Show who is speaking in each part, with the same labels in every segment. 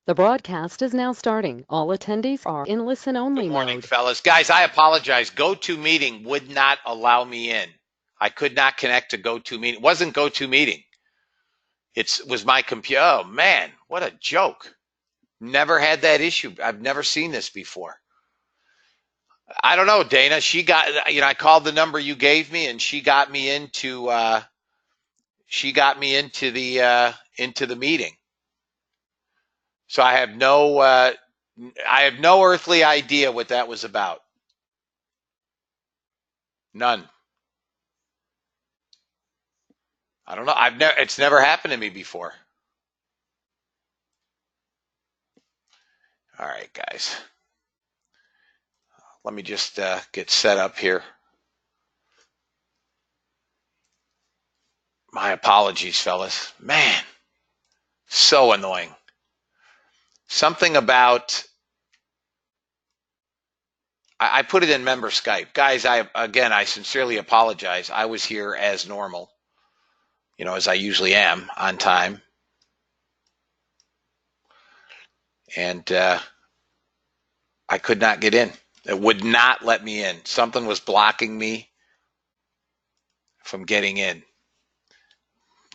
Speaker 1: The broadcast is now starting. All attendees are in listen-only
Speaker 2: Good morning,
Speaker 1: mode.
Speaker 2: fellas. Guys, I apologize. GoToMeeting would not allow me in. I could not connect to GoToMeeting. It wasn't GoToMeeting. It was my computer. Oh, man, what a joke. Never had that issue. I've never seen this before. I don't know, Dana. I called the number you gave me, and she got me into the meeting. So I have no earthly idea what that was about. None. I don't know. It's never happened to me before. All right, guys. Let me just get set up here. My apologies, fellas. Man, so annoying. Something about, I put it in member Skype. Guys, I sincerely apologize. I was here as normal, as I usually am, on time. And I could not get in. It would not let me in. Something was blocking me from getting in.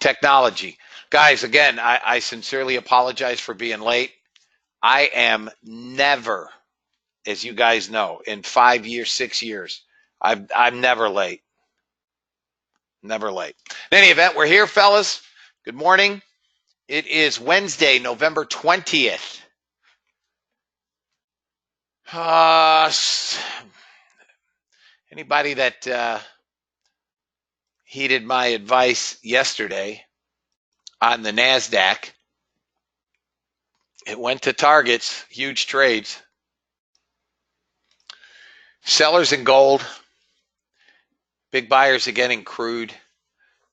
Speaker 2: Technology. Guys, again, I sincerely apologize for being late. I am never, as you guys know, in 5 years, 6 years, I'm never late. Never late. In any event, we're here, fellas. Good morning. It is Wednesday, November 20th. Anybody that heeded my advice yesterday on the NASDAQ, it went to targets, huge trades. Sellers in gold, big buyers again in crude,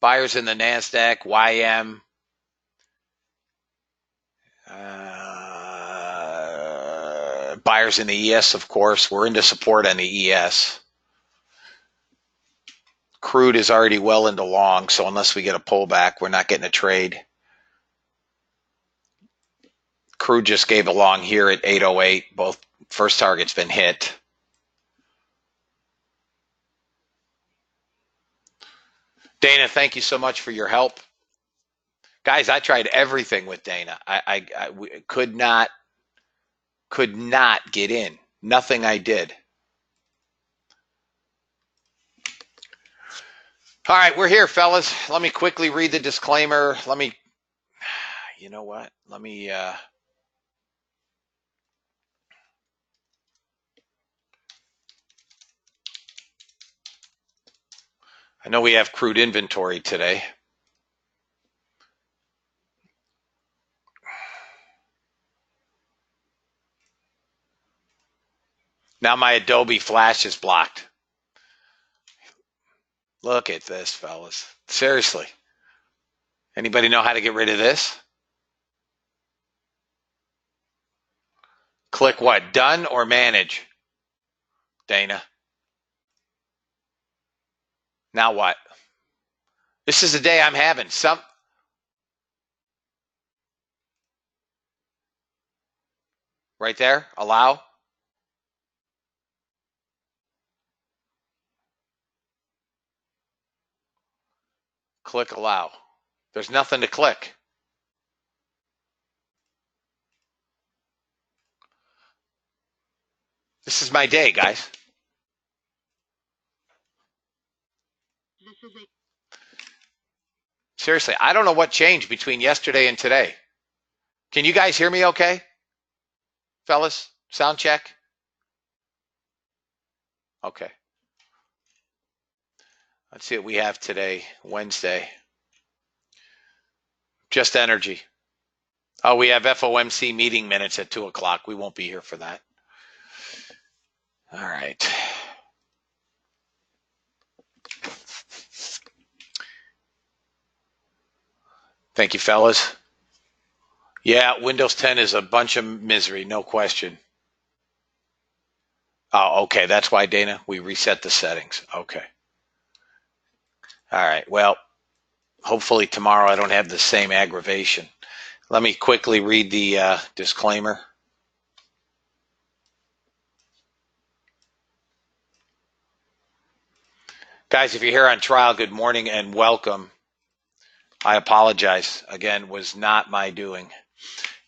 Speaker 2: buyers in the NASDAQ, YM, buyers in the ES, of course. We're into support on the ES. Crude is already well into long, so unless we get a pullback, we're not getting a trade. Crude just gave a long here at 808. Both first target's been hit. Dana, thank you so much for your help. Guys, I tried everything with Dana. I could not get in. Nothing I did. All right, we're here, fellas. Let me quickly read the disclaimer. You know what? I know we have crude inventory today. Now my Adobe Flash is blocked. Look at this, fellas. Seriously. Anybody know how to get rid of this? Click what? Done or manage? Dana. Now what? This is the day I'm having. Right there. Allow. Click allow. There's nothing to click. This is my day, guys. Seriously, I don't know what changed between yesterday and today. Can you guys hear me okay? Fellas, sound check? Okay. Let's see what we have today, Wednesday. Just energy. Oh, we have FOMC meeting minutes at 2 o'clock. We won't be here for that. All right. Thank you, fellas. Yeah, Windows 10 is a bunch of misery, no question. Oh, okay. That's why, Dana, we reset the settings. Okay. All right. Well, hopefully tomorrow I don't have the same aggravation. Let me quickly read the disclaimer. Guys, if you're here on trial, good morning and welcome. I apologize. Again, was not my doing.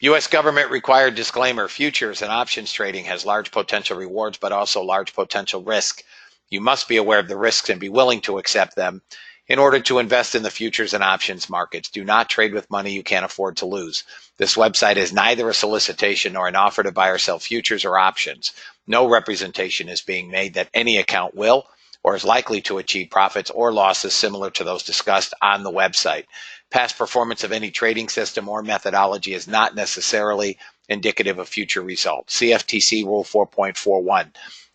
Speaker 2: U.S. government required disclaimer. Futures and options trading has large potential rewards, but also large potential risk. You must be aware of the risks and be willing to accept them in order to invest in the futures and options markets. Do not trade with money you can't afford to lose. This website is neither a solicitation nor an offer to buy or sell futures or options. No representation is being made that any account will or is likely to achieve profits or losses similar to those discussed on the website. Past performance of any trading system or methodology is not necessarily indicative of future results. CFTC Rule 4.41.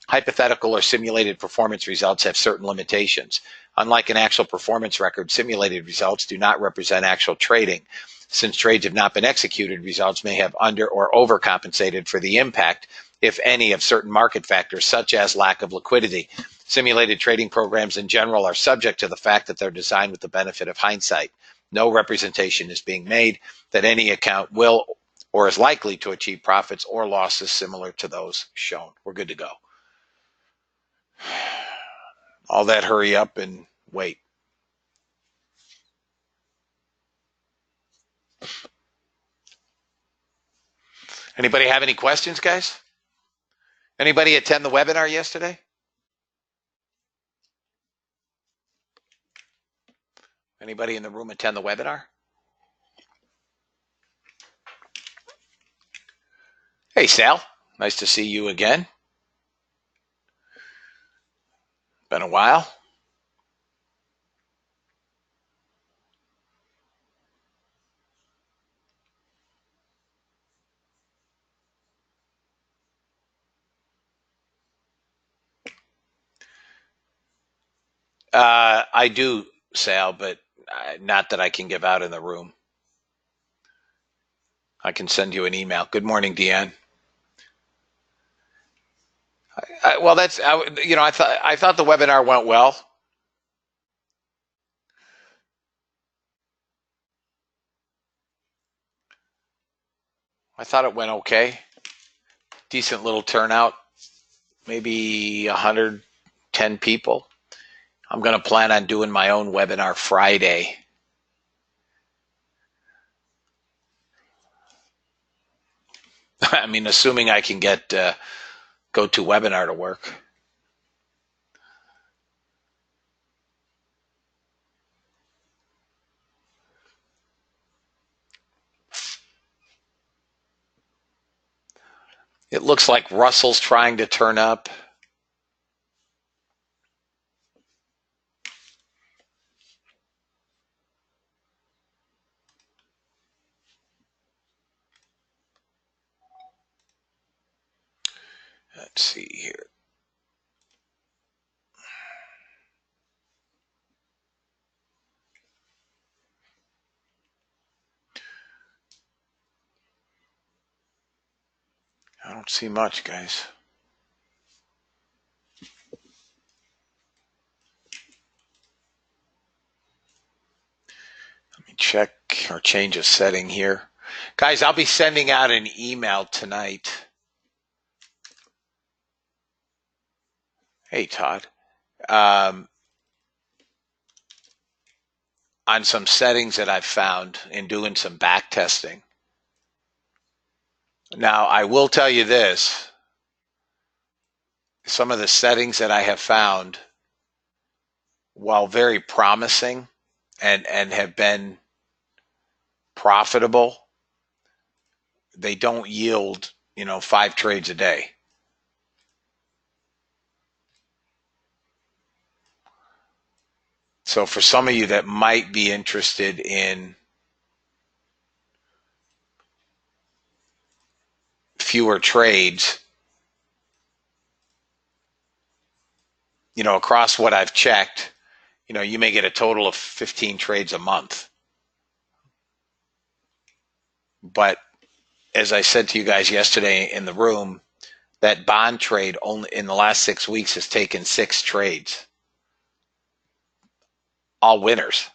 Speaker 2: Hypothetical or simulated performance results have certain limitations. Unlike an actual performance record, simulated results do not represent actual trading. Since trades have not been executed, results may have under or overcompensated for the impact, if any, of certain market factors, such as lack of liquidity. Simulated trading programs in general are subject to the fact that they're designed with the benefit of hindsight. No representation is being made that any account will or is likely to achieve profits or losses similar to those shown. We're good to go. All that hurry up and wait. Anybody have any questions, guys? Anybody attend the webinar yesterday? Anybody in the room attend the webinar? Hey, Sal. Nice to see you again. Been a while. I do, Sal, but not that I can give out in the room. I can send you an email. Good morning, Deanne. Well, I thought the webinar went well. I thought it went okay. Decent little turnout. Maybe 110 people. I'm going to plan on doing my own webinar Friday. I mean, assuming I can get GoToWebinar to work. It looks like Russell's trying to turn up. Let's see here. I don't see much, guys. Let me check or change a setting here. Guys, I'll be sending out an email tonight. Hey, Todd. On some settings that I've found in doing some back testing. Now, I will tell you this. Some of the settings that I have found, while very promising and have been profitable, they don't yield, 5 trades a day. So for some of you that might be interested in fewer trades, across what I've checked, you may get a total of 15 trades a month. But as I said to you guys yesterday in the room, that bond trade only in the last 6 weeks has taken 6 trades. All winners.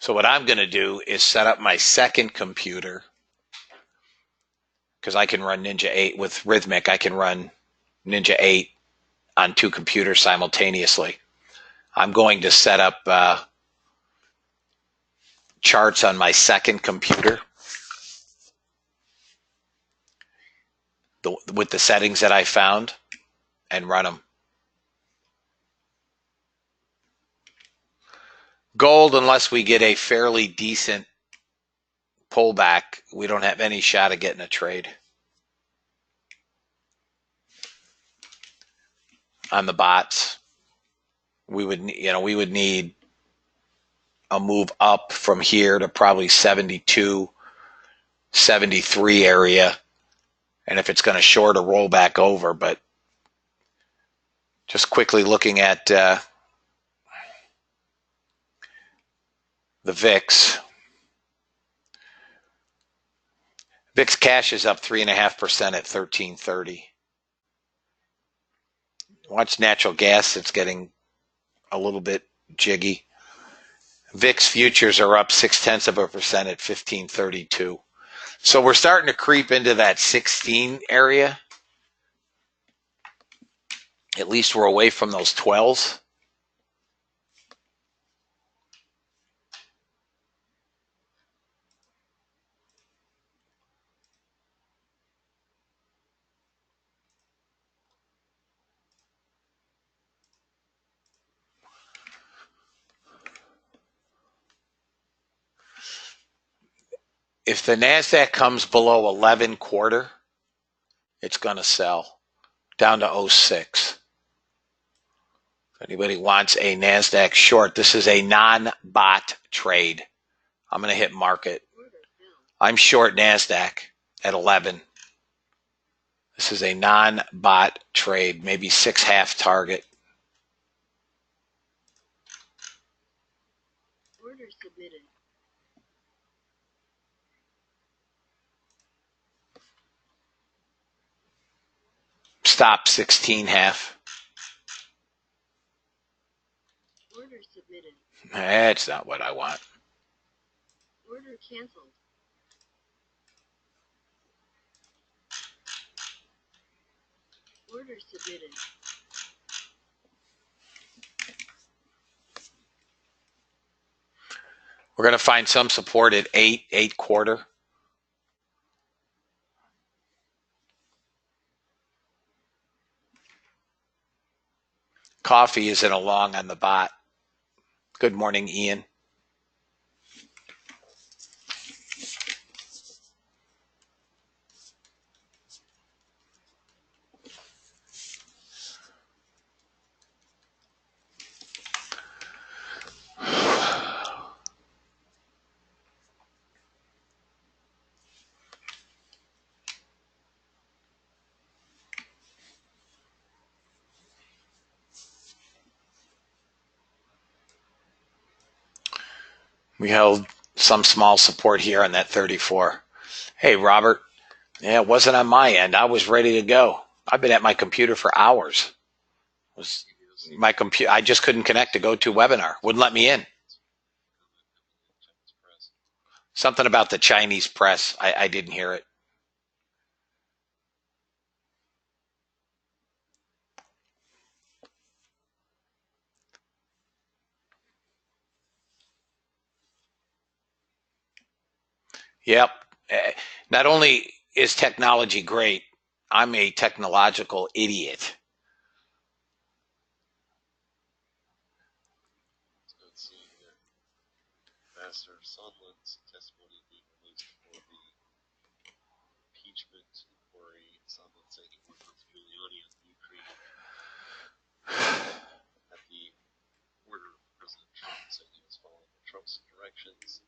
Speaker 2: So what I'm going to do is set up my second computer, because I can run Ninja 8 with Rhythmic. I can run Ninja 8 on two computers simultaneously. I'm going to set up charts on my second computer with the settings that I found and run them. Gold, unless we get a fairly decent pullback, we don't have any shot of getting a trade on the bots. We would need a move up from here to probably 72, 73 area. And if it's going to short a roll back over, but just quickly looking at the VIX. VIX cash is up 3.5% at 1330. Watch natural gas. It's getting a little bit jiggy. VIX futures are up 0.6% at 1532. So we're starting to creep into that 16 area. At least we're away from those 12s. If the NASDAQ comes below 11 quarter, it's going to sell down to 06. If anybody wants a NASDAQ short, this is a non-bot trade. I'm going to hit market. I'm short NASDAQ at 11. This is a non-bot trade, maybe 6.5 target.
Speaker 3: Order submitted.
Speaker 2: Stop 16.5.
Speaker 3: Order submitted.
Speaker 2: That's not what I want.
Speaker 3: Order canceled. Order submitted.
Speaker 2: We're going to find some support at 8 quarter. Coffee is in a long on the bot. Good morning, Ian. We held some small support here on that 34. Hey, Robert. Yeah, it wasn't on my end. I was ready to go. I've been at my computer for hours. I just couldn't connect to GoToWebinar. Wouldn't let me in. Something about the Chinese press. I didn't hear it. Yep. Not only is technology great, I'm a technological idiot.
Speaker 4: Pastor Sondland's testimony being released for the impeachment inquiry. Sondland saying he worked with Giuliani on Ukraine at the order of President Trump, saying he was following Trump's directions.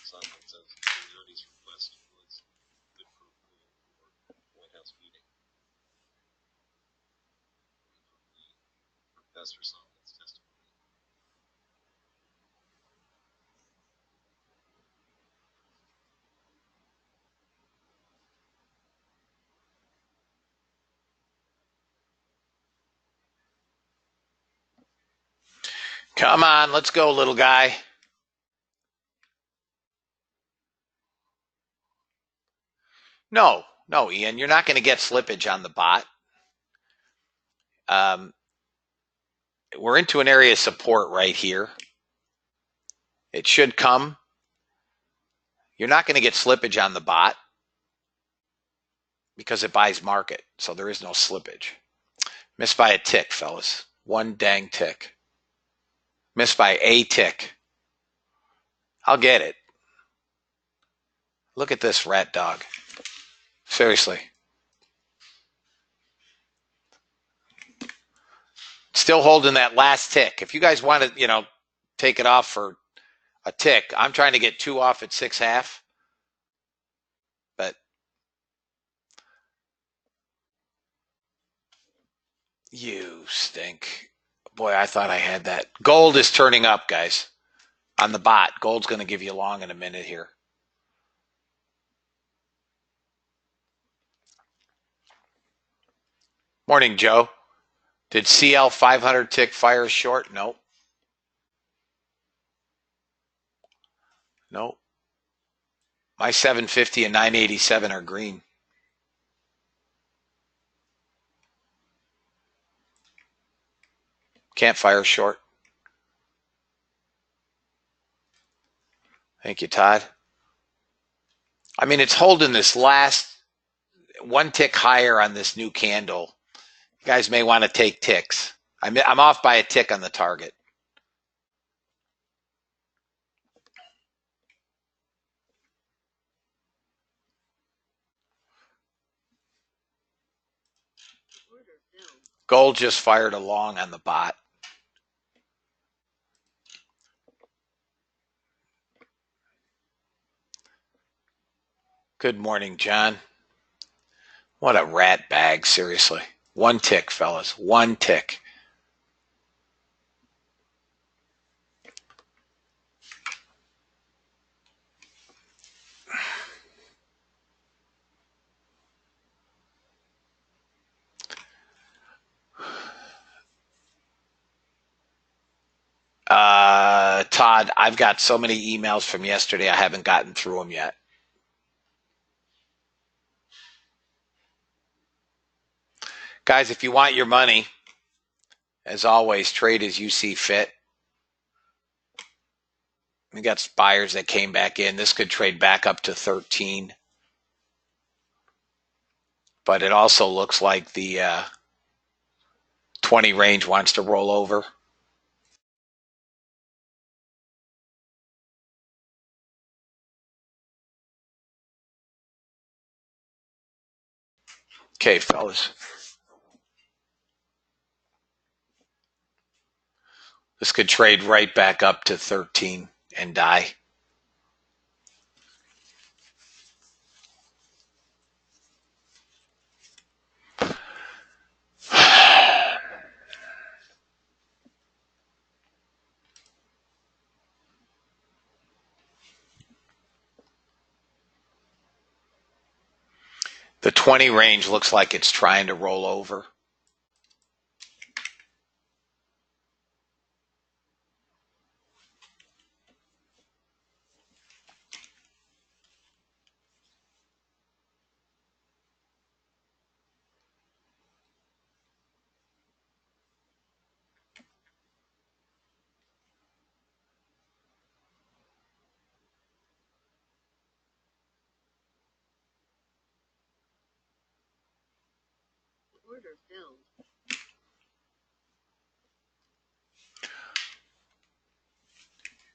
Speaker 4: Sondland says Giuliani's request was good for approval for the White House meeting. From Pastor Sondland's testimony.
Speaker 2: Come on, let's go, little guy. No, Ian, you're not going to get slippage on the bot. We're into an area of support right here. It should come. You're not going to get slippage on the bot because it buys market, so there is no slippage. Missed by a tick, fellas. One dang tick. Missed by a tick. I'll get it. Look at this rat dog. Seriously. Still holding that last tick. If you guys want to, take it off for a tick, I'm trying to get 2 off at 6.5. But you stink. Boy, I thought I had that. Gold is turning up, guys. On the bot. Gold's going to give you long in a minute here. Morning, Joe. Did CL 500 tick fire short? Nope. Nope. My 750 and 987 are green. Can't fire short. Thank you, Todd. I mean, it's holding this last 1 tick higher on this new candle. You guys may want to take ticks. I'm off by a tick on the target.
Speaker 3: Order filled.
Speaker 2: Gold just fired a long on the bot. Good morning, John. What a rat bag, seriously. 1 tick, fellas. 1 tick. Todd, I've got so many emails from yesterday, I haven't gotten through them yet. Guys, if you want your money, as always, trade as you see fit. We got buyers that came back in. This could trade back up to 13. But it also looks like the 20 range wants to roll over. Okay, fellas. This could trade right back up to 13 and die. The 20 range looks like it's trying to roll over.
Speaker 3: Order filled.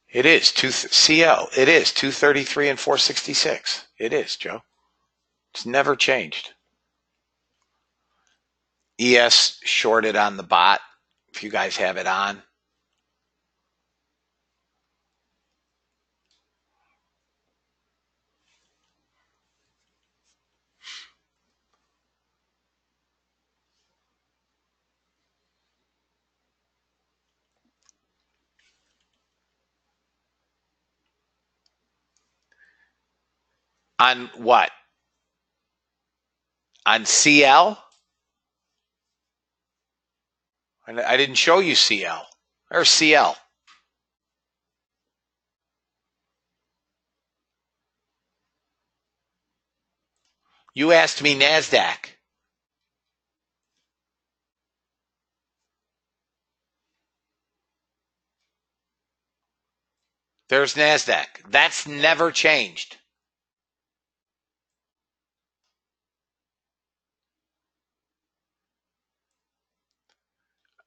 Speaker 2: It is CL. It is 233 and 466. It is, Joe. It's never changed. ES shorted on the bot. If you guys have it on. On what? On CL? I didn't show you CL. There's CL. You asked me NASDAQ. There's NASDAQ. That's never changed.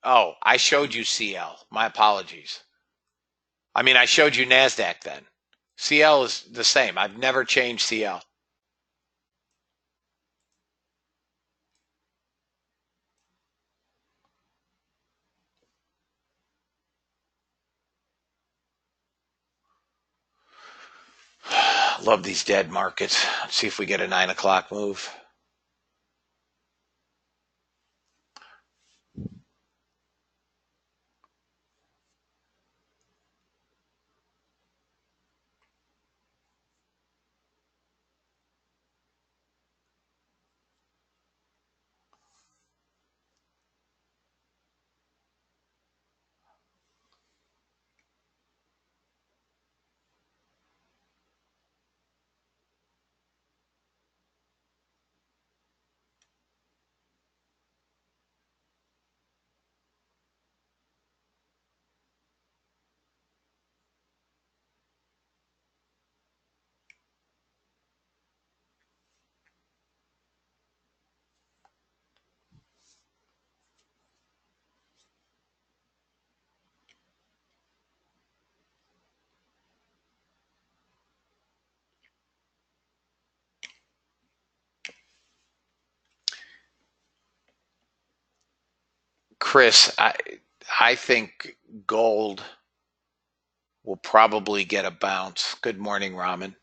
Speaker 2: Oh, I showed you CL. My apologies. I mean, I showed you NASDAQ then. CL is the same. I've never changed CL. Love these dead markets. Let's see if we get a 9 o'clock move. Chris, I think gold will probably get a bounce. Good morning, Ramen.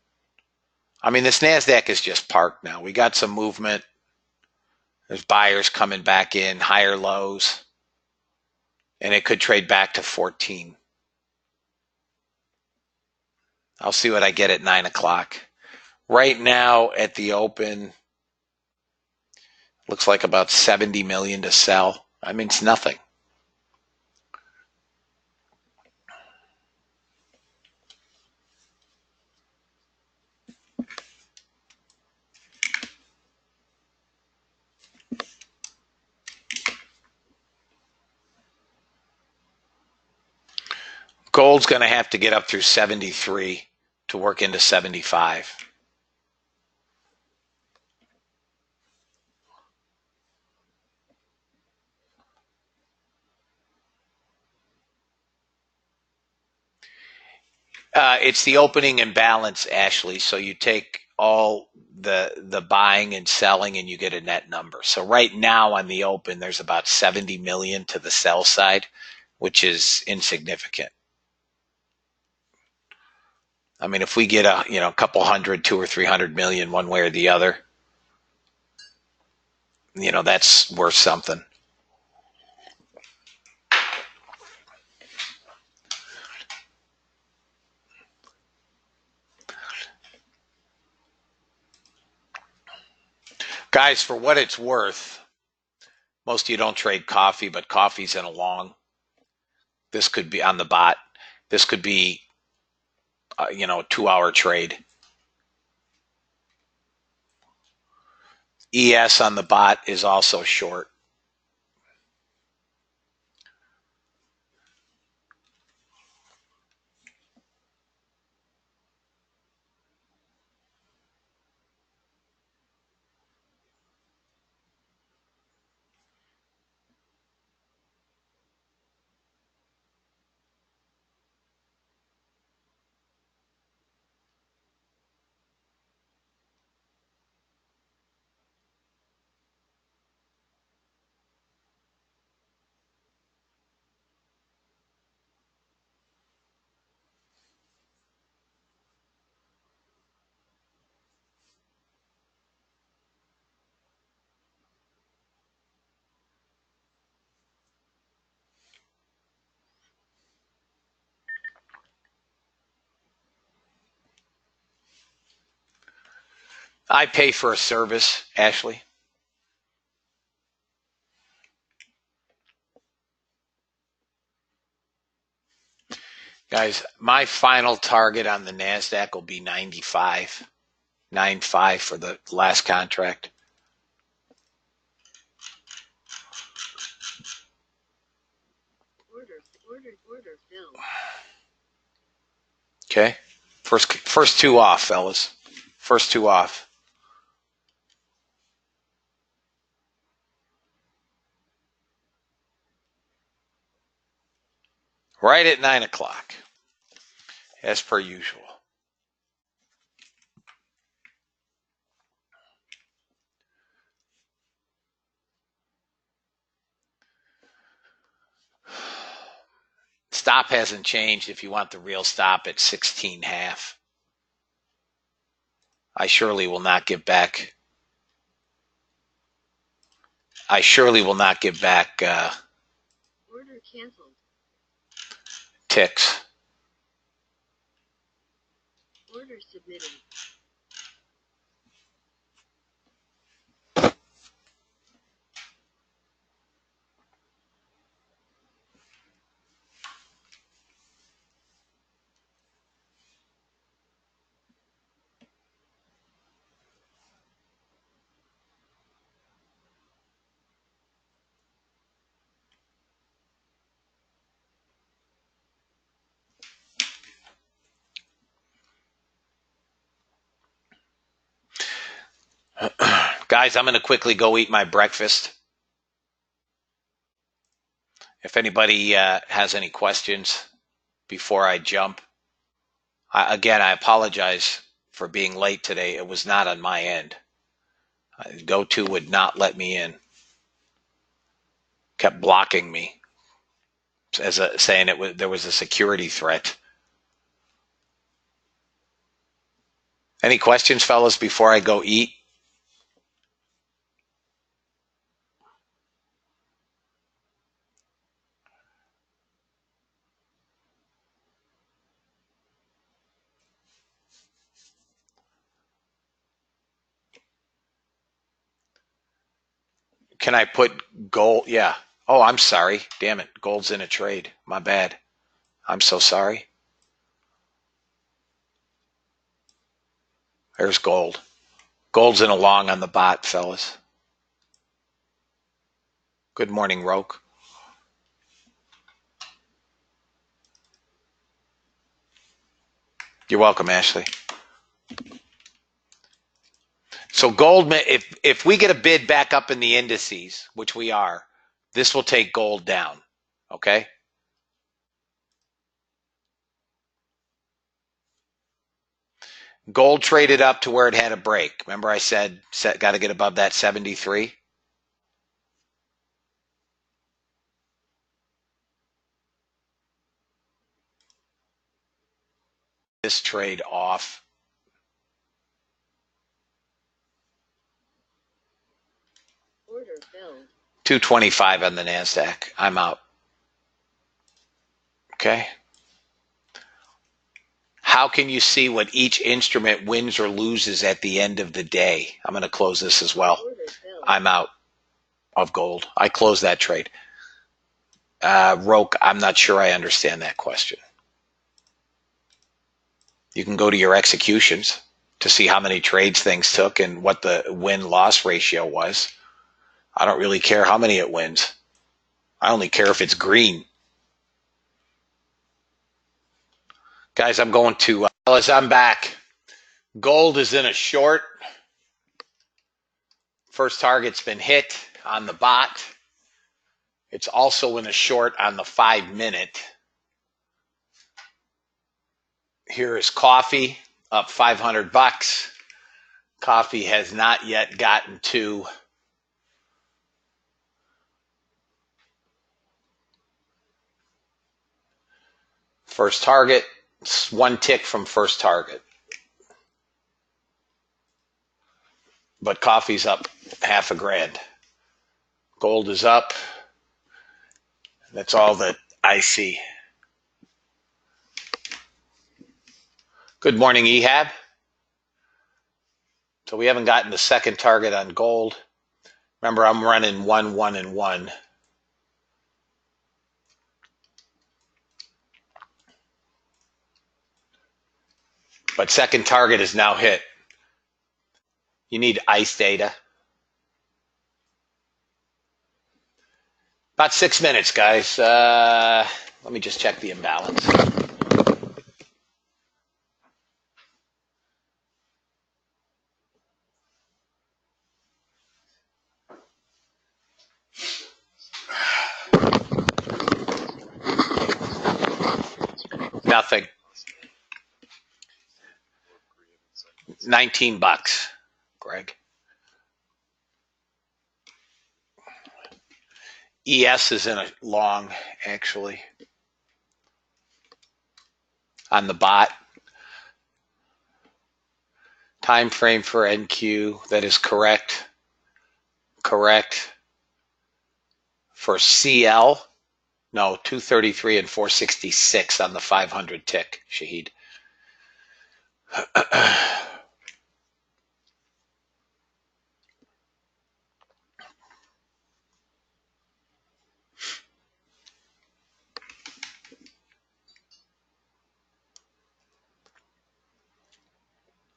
Speaker 2: I mean, this NASDAQ is just parked now. We got some movement. There's buyers coming back in, higher lows, and it could trade back to 14. I'll see what I get at 9 o'clock. Right now at the open, looks like about 70 million to sell. I mean, it's nothing. Gold's going to have to get up through 73 to work into 75. It's the opening and balance, Ashley. So you take all the buying and selling and you get a net number. So right now on the open, there's about 70 million to the sell side, which is insignificant. I mean, if we get a couple hundred, 200 or 300 million one way or the other, that's worth something. Guys, for what it's worth, most of you don't trade coffee, but coffee's in a long. This could be on the bot. This could be, a 2-hour trade. ES on the bot is also short. I pay for a service, Ashley. Guys, my final target on the NASDAQ will be 95. 9.5 for the last contract.
Speaker 3: Order filled.
Speaker 2: Okay. First two off, fellas. First two off. Right at 9 o'clock, as per usual. Stop hasn't changed. If you want the real stop, at 16.5. I surely will not give back.
Speaker 3: Order canceled.
Speaker 2: Ticks.
Speaker 3: Order submitted.
Speaker 2: Guys, I'm going to quickly go eat my breakfast. If anybody has any questions before I jump. Again, I apologize for being late today. It was not on my end. Go-to would not let me in. Kept blocking me, saying there was a security threat. Any questions, fellas, before I go eat? Can I put gold? Yeah. Oh, I'm sorry. Damn it. Gold's in a trade. My bad. I'm so sorry. There's gold. Gold's in a long on the bot, fellas. Good morning, Roke. You're welcome, Ashley. So gold, if we get a bid back up in the indices, which we are, this will take gold down. Okay? Gold traded up to where it had a break. Remember I said got to get above that 73? This trade off.
Speaker 3: Order filled.
Speaker 2: 225 on the NASDAQ. I'm out. Okay? How can you see what each instrument wins or loses at the end of the day? I'm going to close this as well. I'm out of gold. I closed that trade. Roke, I'm not sure I understand that question. You can go to your executions to see how many trades things took and what the win-loss ratio was. I don't really care how many it wins. I only care if it's green. Guys, I'm going to, I'm back. Gold is in a short. First target's been hit on the bot. It's also in a short on the 5-minute. Here is coffee up $500. Coffee has not yet gotten to first target. It's one tick from first target. But coffee's up $1,000. Gold is up. That's all that I see. Good morning, Ehab. So we haven't gotten the second target on gold. Remember, I'm running 1, 1, and 1. But second target is now hit. You need ICE data. About 6 minutes, guys. Let me just check the imbalance. Nothing. 19 bucks, Greg. ES is in a long, actually, on the bot. Time frame for NQ, that is correct. Correct. For CL, no, 233 and 466 on the 500 tick, Shahid.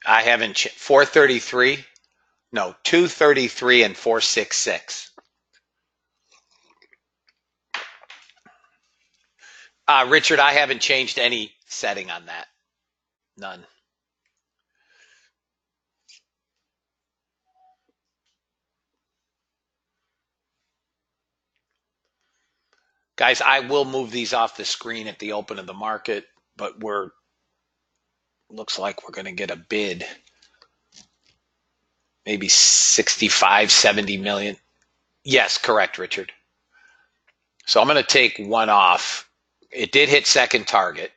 Speaker 2: I haven't 433. No, 233 and 466. Richard, I haven't changed any setting on that. None. Guys, I will move these off the screen at the open of the market, but looks like we're going to get a bid. Maybe 65, 70 million. Yes, correct, Richard. So I'm going to take one off. It did hit second target.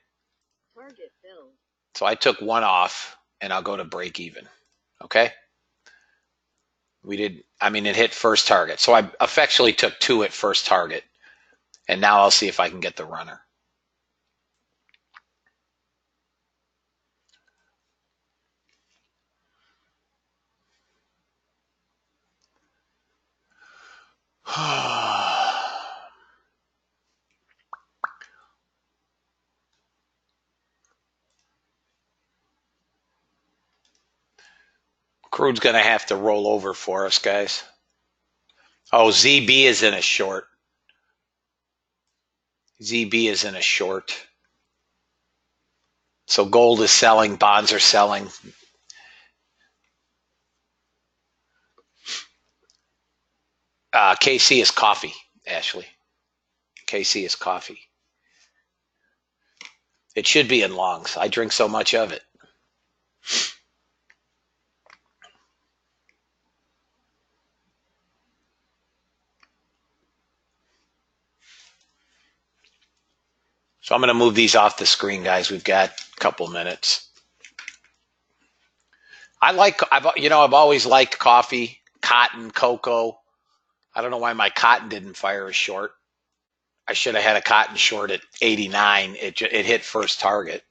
Speaker 3: Target filled.
Speaker 2: So I took one off and I'll go to break even. Okay? It hit first target. So I effectually took two at first target. And now I'll see if I can get the runner. Crude's going to have to roll over for us, guys. Oh, ZB is in a short. ZB is in a short. So gold is selling, bonds are selling. KC is coffee, Ashley. KC is coffee. It should be in longs. I drink so much of it. So I'm going to move these off the screen, guys. We've got a couple minutes. I've always liked coffee, cotton, cocoa. I don't know why my cotton didn't fire a short. I should have had a cotton short at 89. It hit first target.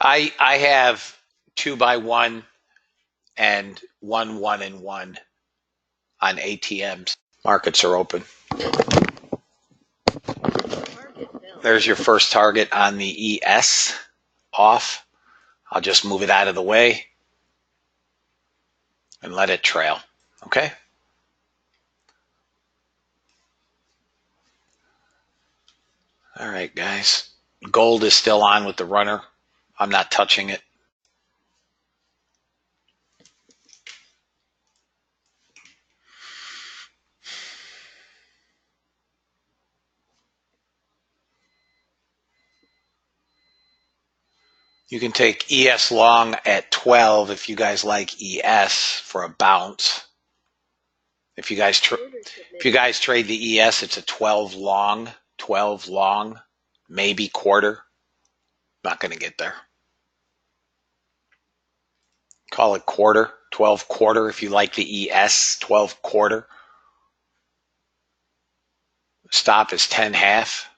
Speaker 2: I have 2x1 and 1 and 1 on ATMs. Markets are open. There's your first target on the ES off. I'll just move it out of the way and let it trail. Okay? All right, guys. Gold is still on with the runner. I'm not touching it. You can take ES long at 12 if you guys like ES for a bounce. If you guys trade the ES, it's a 12 long, maybe quarter. Not going to get there. Call it quarter, 12 quarter if you like the ES, 12 quarter. Stop is 10 half.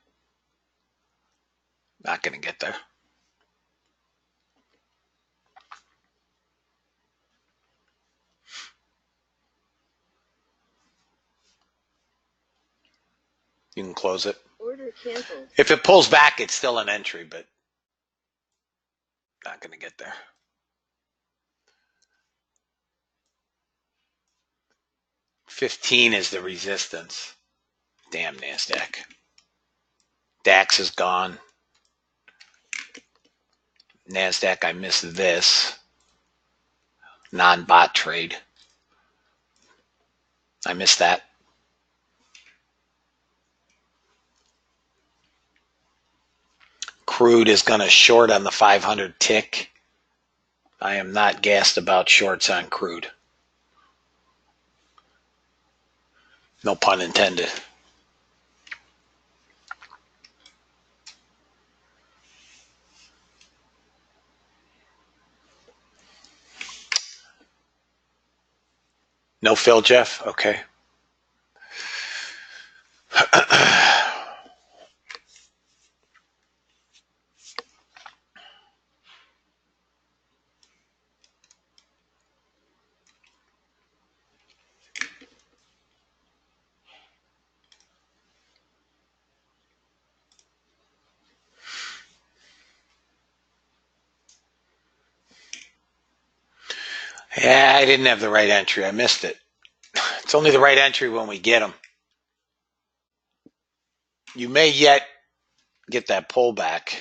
Speaker 2: Not going to get there. You can close it.
Speaker 3: Order canceled.
Speaker 2: If it pulls back, it's still an entry, but not going to get there. $15 is the resistance. Damn NASDAQ. DAX is gone. NASDAQ, I missed this. Non-bot trade. I missed that. Crude is going to short on the 500 tick. I am not gassed about shorts on crude. No pun intended. No fill, Jeff? Okay. Yeah, I didn't have the right entry. I missed it. It's only the right entry when we get them. You may yet get that pullback.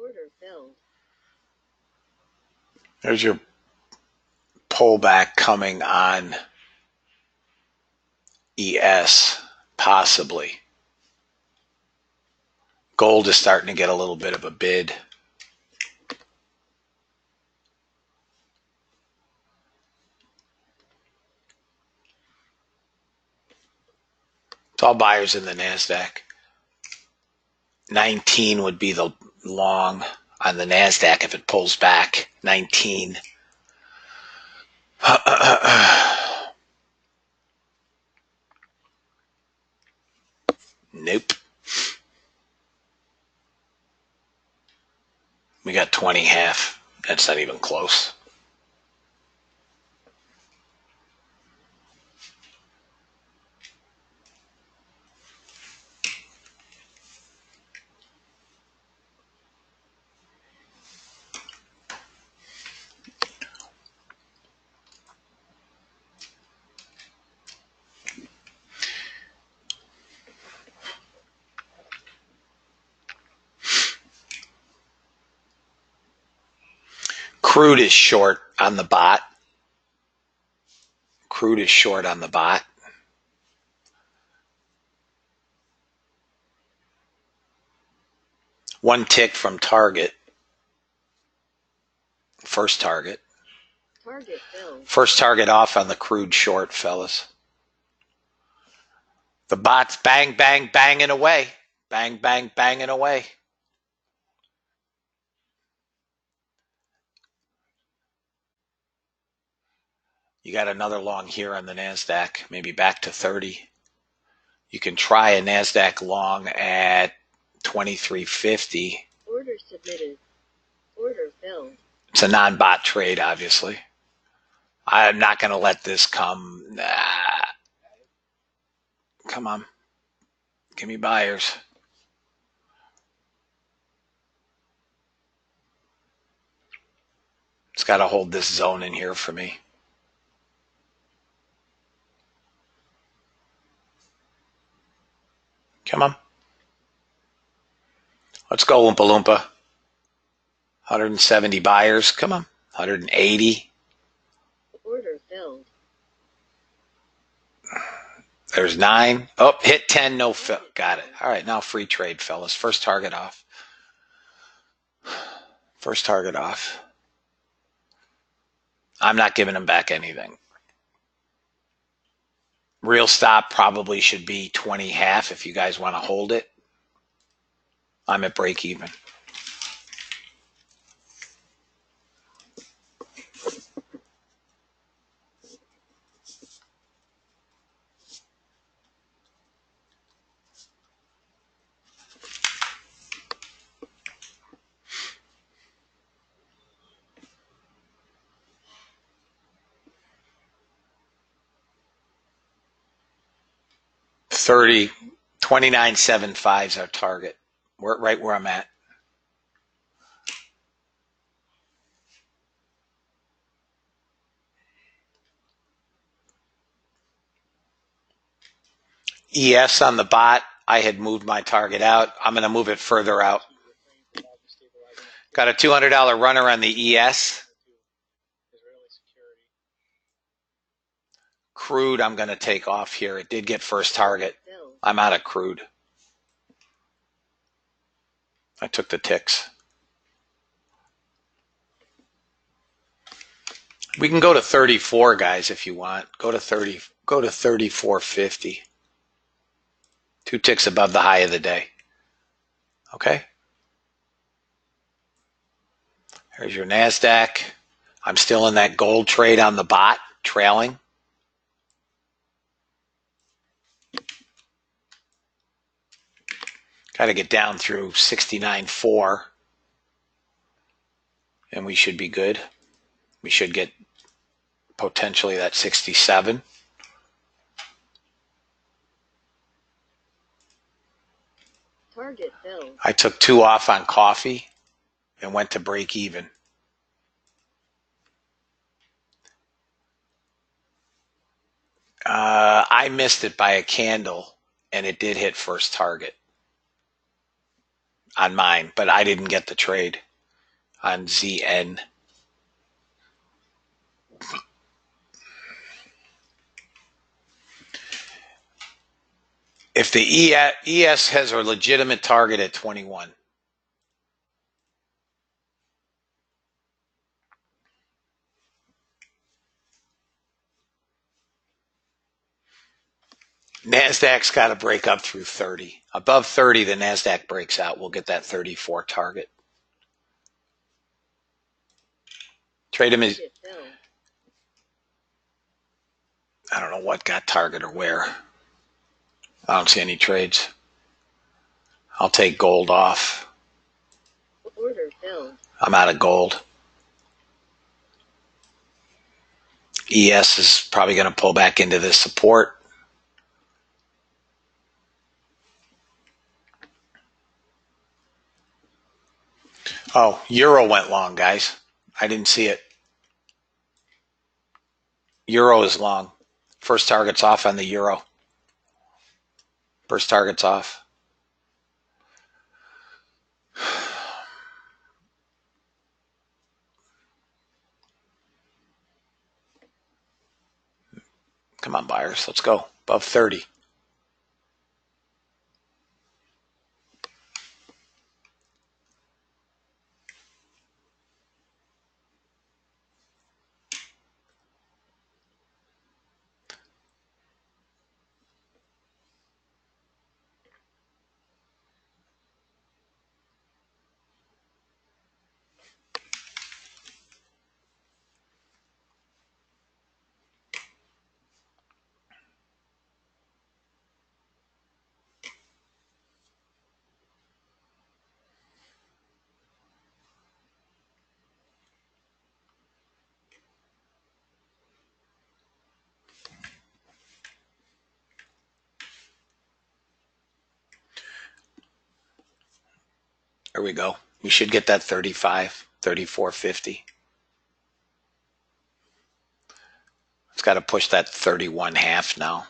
Speaker 3: Order filled.
Speaker 2: There's your pullback coming on ES, possibly. Gold is starting to get a little bit of a bid. It's all buyers in the NASDAQ. 19 would be the long on the NASDAQ if it pulls back. 19. Nope. We got 20 half. That's not even close. Crude is short on the bot. Crude is short on the bot. One tick from target. First target.
Speaker 3: Target filled.
Speaker 2: First target off on the crude short, fellas. The bot's bang, bang, banging away. Bang, bang, banging away. You got another long here on the NASDAQ, maybe back to 30. You can try a NASDAQ long at 2350.
Speaker 3: Order submitted. Order filled.
Speaker 2: It's a non-bot trade, obviously. I'm not going to let this come. Come on. Give me buyers. It's got to hold this zone in here for me. Come on. Let's go, Oompa Loompa. 170 buyers. Come on. 180.
Speaker 3: Order filled.
Speaker 2: There's 9. Oh, hit 10, no fill. Got it. All right, now free trade, fellas. First target off. First target off. I'm not giving him back anything. Real stop probably should be 20.5 if you guys want to hold it. I'm at break even. $30, 29.75 is our target. We're right where I'm at. ES on the bot. I had moved my target out. I'm going to move it further out. Got a $200 runner on the ES. Crude, I'm going to take off here. It did get first target. I'm out of crude. I took the ticks. We can go to 34, guys, if you want. Go to 30. Go to 34.50. 2 ticks above the high of the day. Okay. Here's your NASDAQ. I'm still in that gold trade on the bot, trailing. Got to get down through 69.4. And we should be good. We should get potentially that 67.
Speaker 3: Target filled.
Speaker 2: I took 2 off on coffee and went to break even. I missed it by a candle, and it did hit first target on mine, but I didn't get the trade on ZN. If the ES has a legitimate target at 21, NASDAQ's got to break up through 30. Above 30, the NASDAQ breaks out. We'll get that 34 target. Trade him as, I don't know what got target or where. I don't see any trades. I'll take gold off.
Speaker 3: Order filled.
Speaker 2: I'm out of gold. ES is probably going to pull back into this support. Oh, Euro went long, guys. I didn't see it. Euro is long. First target's off on the Euro. First target's off. Come on, buyers. Let's go. Above 30. There we go. We should get that 35, 34.50. It's got to push that 31.5 now.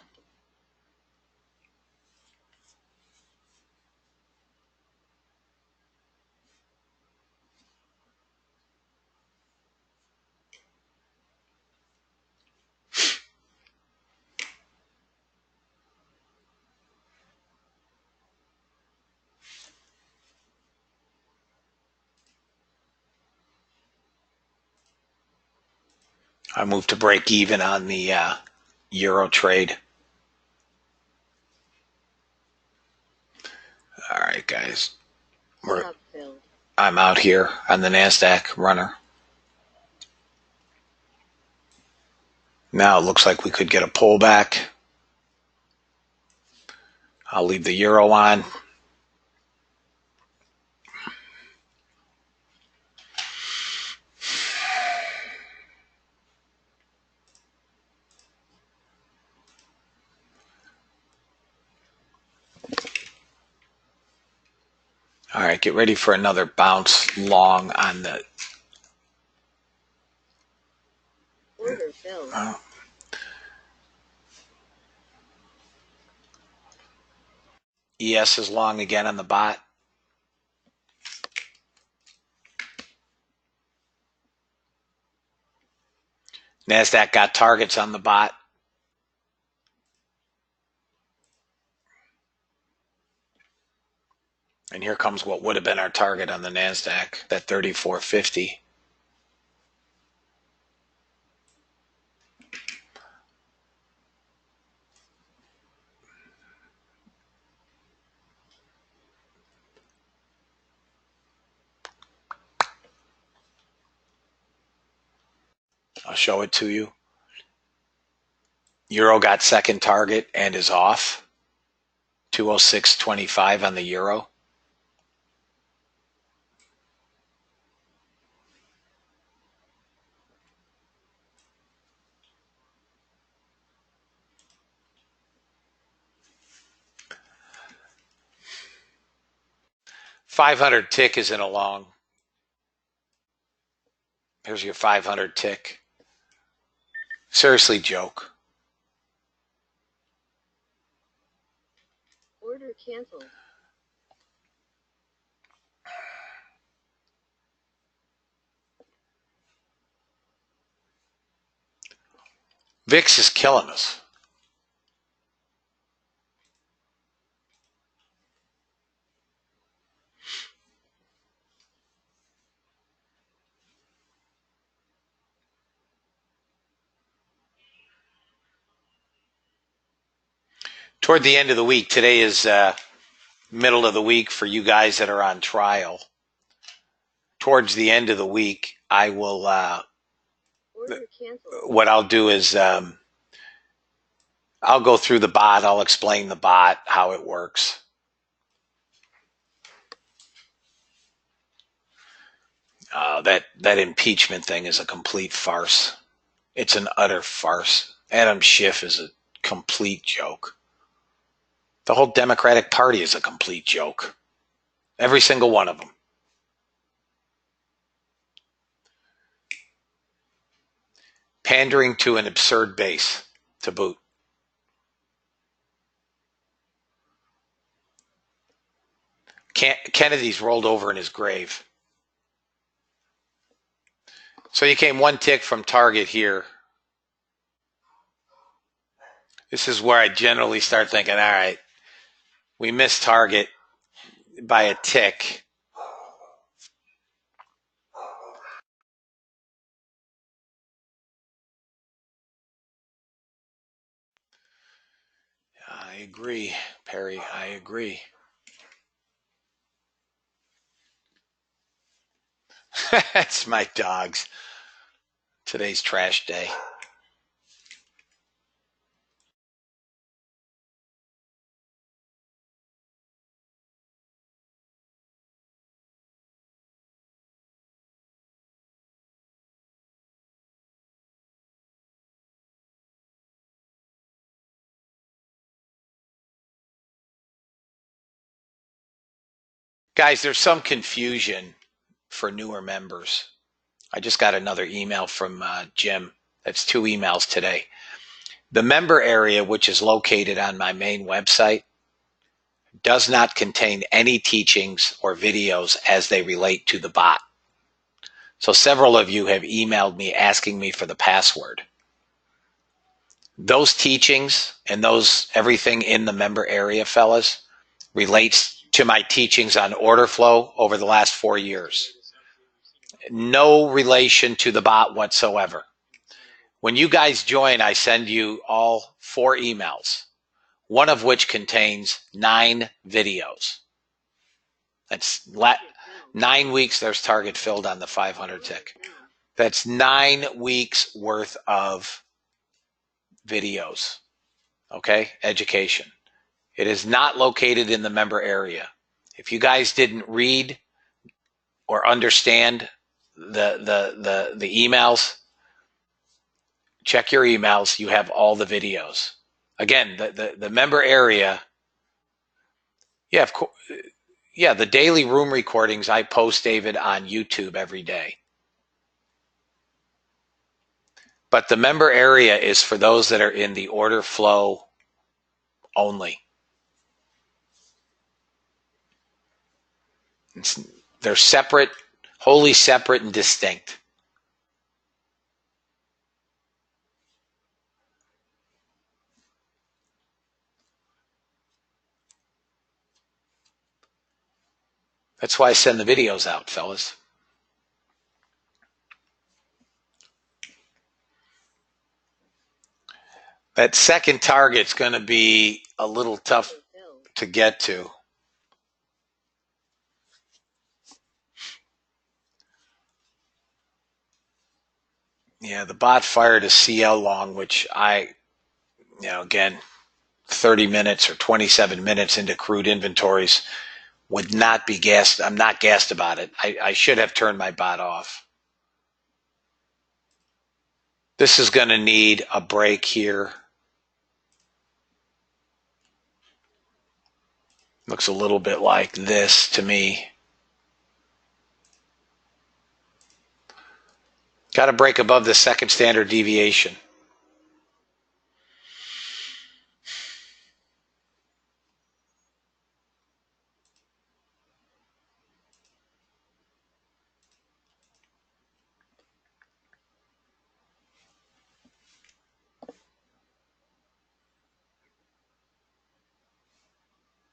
Speaker 2: I moved to break even on the Euro trade. All right, guys.
Speaker 3: Stop filled.
Speaker 2: I'm out here on the NASDAQ runner. Now it looks like we could get a pullback. I'll leave the Euro on. All right, get ready for another bounce long on the...
Speaker 3: Order filled.
Speaker 2: ES is long again on the bot. NASDAQ got targets on the bot. And here comes what would have been our target on the NASDAQ, that 3450. I'll show it to you. Euro got second target and is off. 206.25 on the Euro. $500 tick is in a long. Here's your 500 tick. Seriously, joke.
Speaker 3: Order canceled.
Speaker 2: VIX is killing us. Toward the end of the week, today is middle of the week for you guys that are on trial. Towards the end of the week, I will,
Speaker 3: Order canceled.
Speaker 2: what I'll do is I'll go through the bot. I'll explain the bot, how it works. That impeachment thing is a complete farce. It's an utter farce. Adam Schiff is a complete joke. The whole Democratic Party is a complete joke. Every single one of them. Pandering to an absurd base to boot. Kennedy's rolled over in his grave. So you came one tick from target here. This is where I generally start thinking, all right, we missed target by a tick. I agree, Perry. I agree. That's my dogs. Today's trash day. Guys, there's some confusion for newer members. I just got another email from Jim. That's 2 emails today. The member area, which is located on my main website, does not contain any teachings or videos as they relate to the bot. So several of you have emailed me asking me for the password. Those teachings and everything in the member area, fellas, relates to my teachings on order flow over the last 4 years. No relation to the bot whatsoever. When you guys join, I send you all 4 emails, one of which contains 9 videos. That's 9 weeks. There's target filled on the 500 tick. That's 9 weeks worth of videos. Okay, education. It is not located in the member area. If you guys didn't read or understand the emails, check your emails. You have all the videos. Again, the member area. Yeah, of course. Yeah, the daily room recordings I post, David, on YouTube every day. But the member area is for those that are in the order flow only. They're separate, wholly separate and distinct. That's why I send the videos out, fellas. That second target's going to be a little tough to get to. Yeah, the bot fired a CL long, which again, 30 minutes or 27 minutes into crude inventories would not be gassed. I'm not gassed about it. I should have turned my bot off. This is going to need a break here. Looks a little bit like this to me. Got to break above the second standard deviation.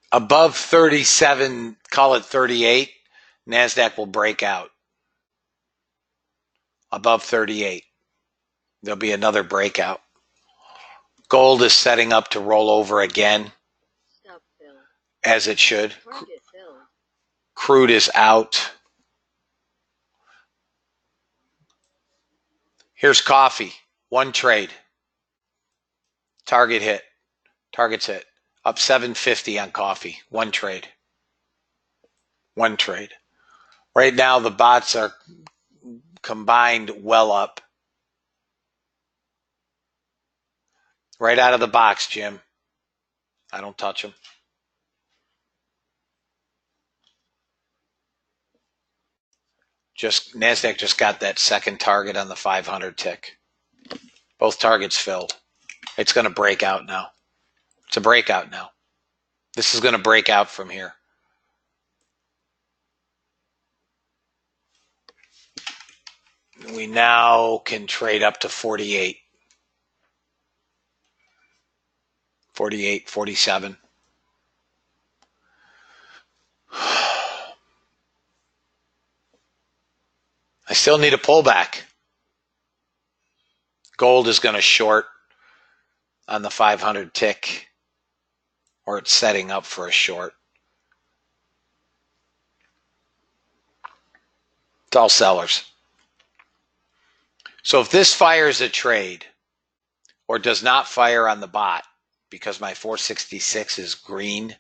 Speaker 2: Above 37, call it 38, NASDAQ will break out. Above 38. There'll be another breakout. Gold is setting up to roll over again, as it should. Crude is out. Here's coffee. 1 trade. Target hit. Target's hit. Up 750 on coffee. 1 trade. 1 trade. Right now the bots are combined well up. Right out of the box, Jim. I don't touch them. NASDAQ just got that second target on the 500 tick. Both targets filled. It's going to break out now. It's a breakout now. This is going to break out from here. We now can trade up to 48. 48, 47. I still need a pullback. Gold is going to short on the 500 tick, or it's setting up for a short. It's all sellers. So if this fires a trade or does not fire on the bot because my 466 is green,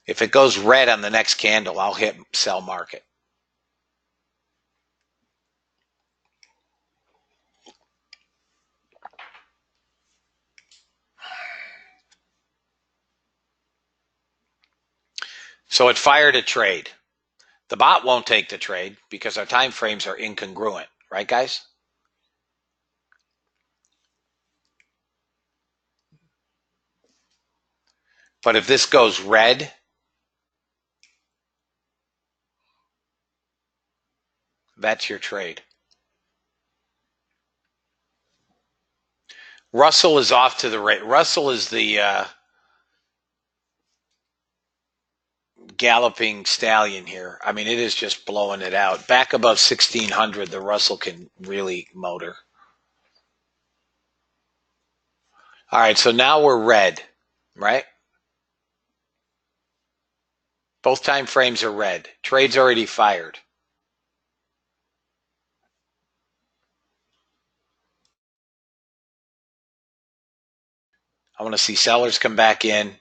Speaker 2: if it goes red on the next candle, I'll hit sell market. So it fired a trade. The bot won't take the trade because our time frames are incongruent, right, guys? But if this goes red, that's your trade. Russell is off to the right. Russell is the galloping stallion here. I mean, it is just blowing it out. Back above 1600, the Russell can really motor. All right, so now we're red, right? Both time frames are red. Trade's already fired. I want to see sellers come back in.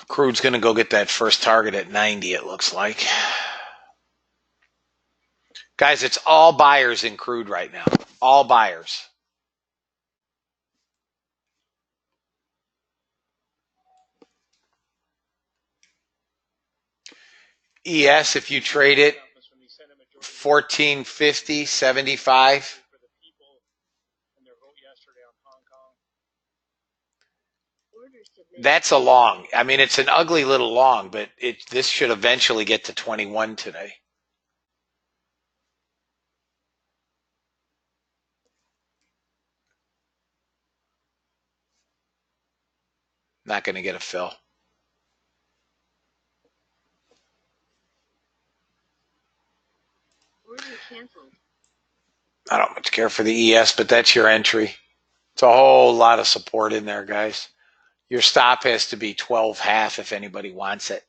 Speaker 2: Crude's going to go get that first target at 90, it looks like. Guys, it's all buyers in crude right now. All buyers. ES, if you trade it, 1450, 75. That's a long. I mean, it's an ugly little long, but this should eventually get to 21 today. Not going to get a fill.
Speaker 3: Order canceled.
Speaker 2: I don't much care for the ES, but that's your entry. It's a whole lot of support in there, guys. Your stop has to be 12.5 if anybody wants it.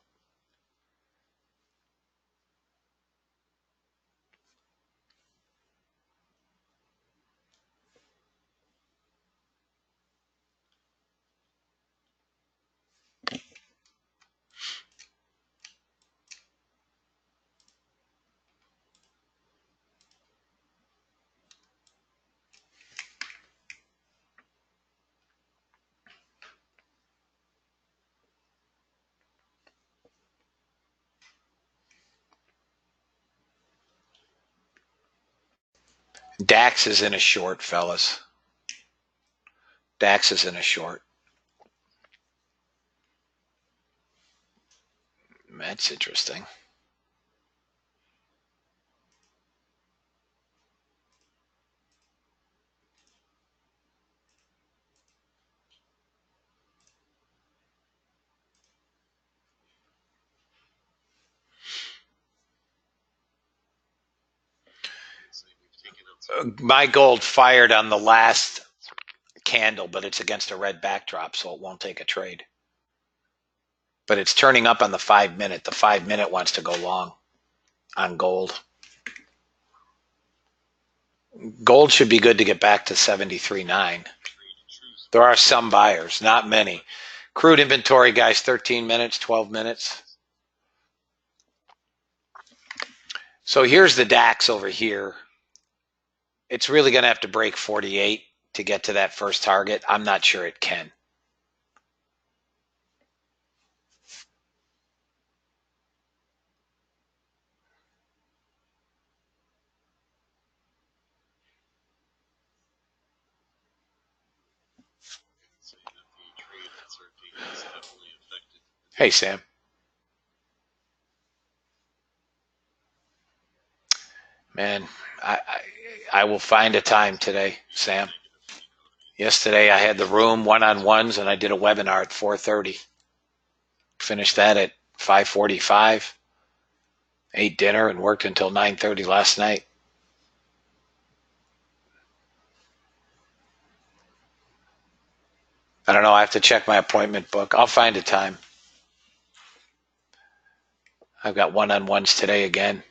Speaker 2: DAX is in a short, fellas. DAX is in a short. That's interesting. My gold fired on the last candle, but it's against a red backdrop, so it won't take a trade. But it's turning up on the 5 minute. The 5 minute wants to go long on gold. Gold should be good to get back to 73.9. There are some buyers, not many. Crude inventory, guys, 13 minutes, 12 minutes. So here's the DAX over here. It's really going to have to break 48 to get to that first target. I'm not sure it can. Hey, Sam. Man, I will find a time today, Sam. Yesterday I had the room one-on-ones and I did a webinar at 4:30. Finished that at 5:45. Ate dinner and worked until 9:30 last night. I don't know. I have to check my appointment book. I'll find a time. I've got one-on-ones today again.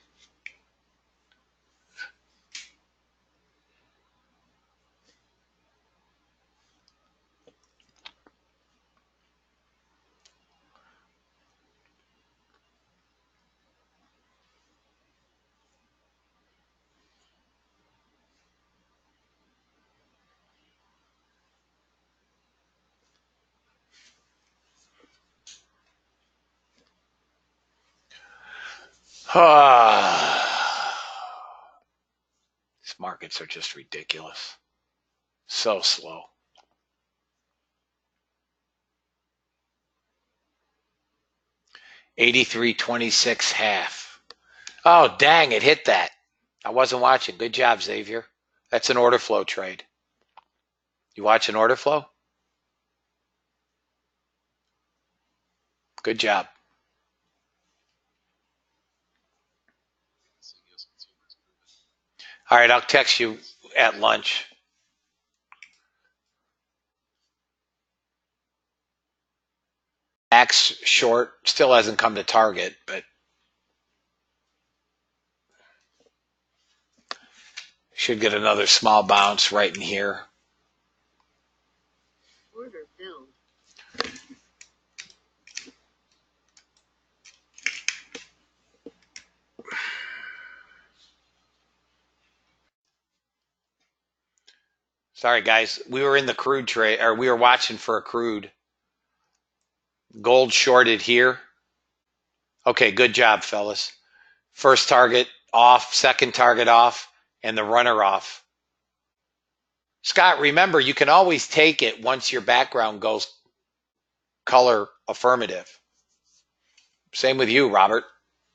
Speaker 2: These markets are just ridiculous. So slow. $83.26 half. Oh, dang, it hit that. I wasn't watching. Good job, Xavier. That's an order flow trade. You watch an order flow? Good job. All right, I'll text you at lunch. Max short still hasn't come to target, but should get another small bounce right in here.
Speaker 3: Order filled.
Speaker 2: Sorry, guys. We were in the crude trade, or we were watching for a crude. Gold shorted here. Okay, good job, fellas. First target off, second target off, and the runner off. Scott, remember, you can always take it once your background goes color affirmative. Same with you, Robert.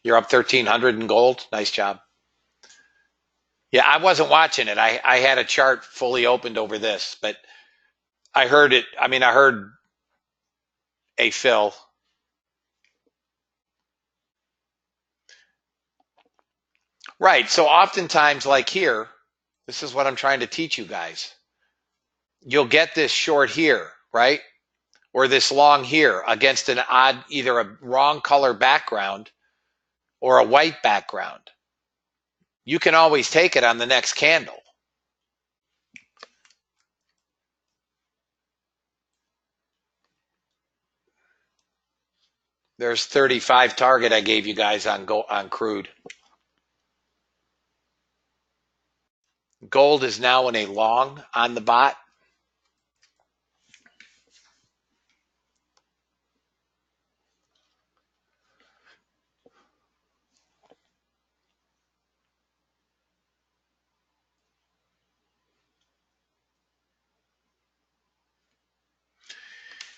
Speaker 2: You're up 1,300 in gold. Nice job. Yeah, I wasn't watching it. I had a chart fully opened over this, but I heard it. I mean, I heard a fill. Right. So oftentimes, like here, this is what I'm trying to teach you guys. You'll get this short here, right? Or this long here against an odd, either a wrong color background or a white background. You can always take it on the next candle. There's 35 target I gave you guys on crude. Gold is now in a long on the bot.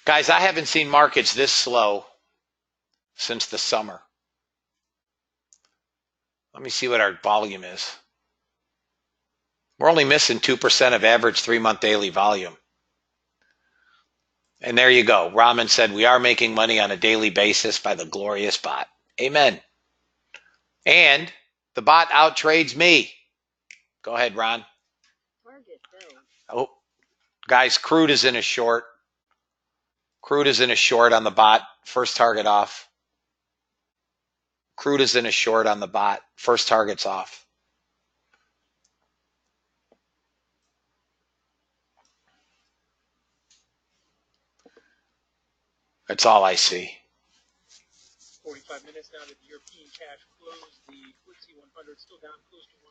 Speaker 2: Guys, I haven't seen markets this slow since the summer. Let me see what our volume is. We're only missing 2% of average 3-month daily volume. And there you go. Raman said, we are making money on a daily basis by the glorious bot. Amen. And the bot outtrades me. Go ahead, Ron.
Speaker 3: Target filled.
Speaker 2: Oh, guys, crude is in a short. Crude is in a short on the bot. First target off. Crude is in a short on the bot. First target's off. That's all I see.
Speaker 5: 45 minutes now that the European cash closed. The FTSE 100 still down close to 1%.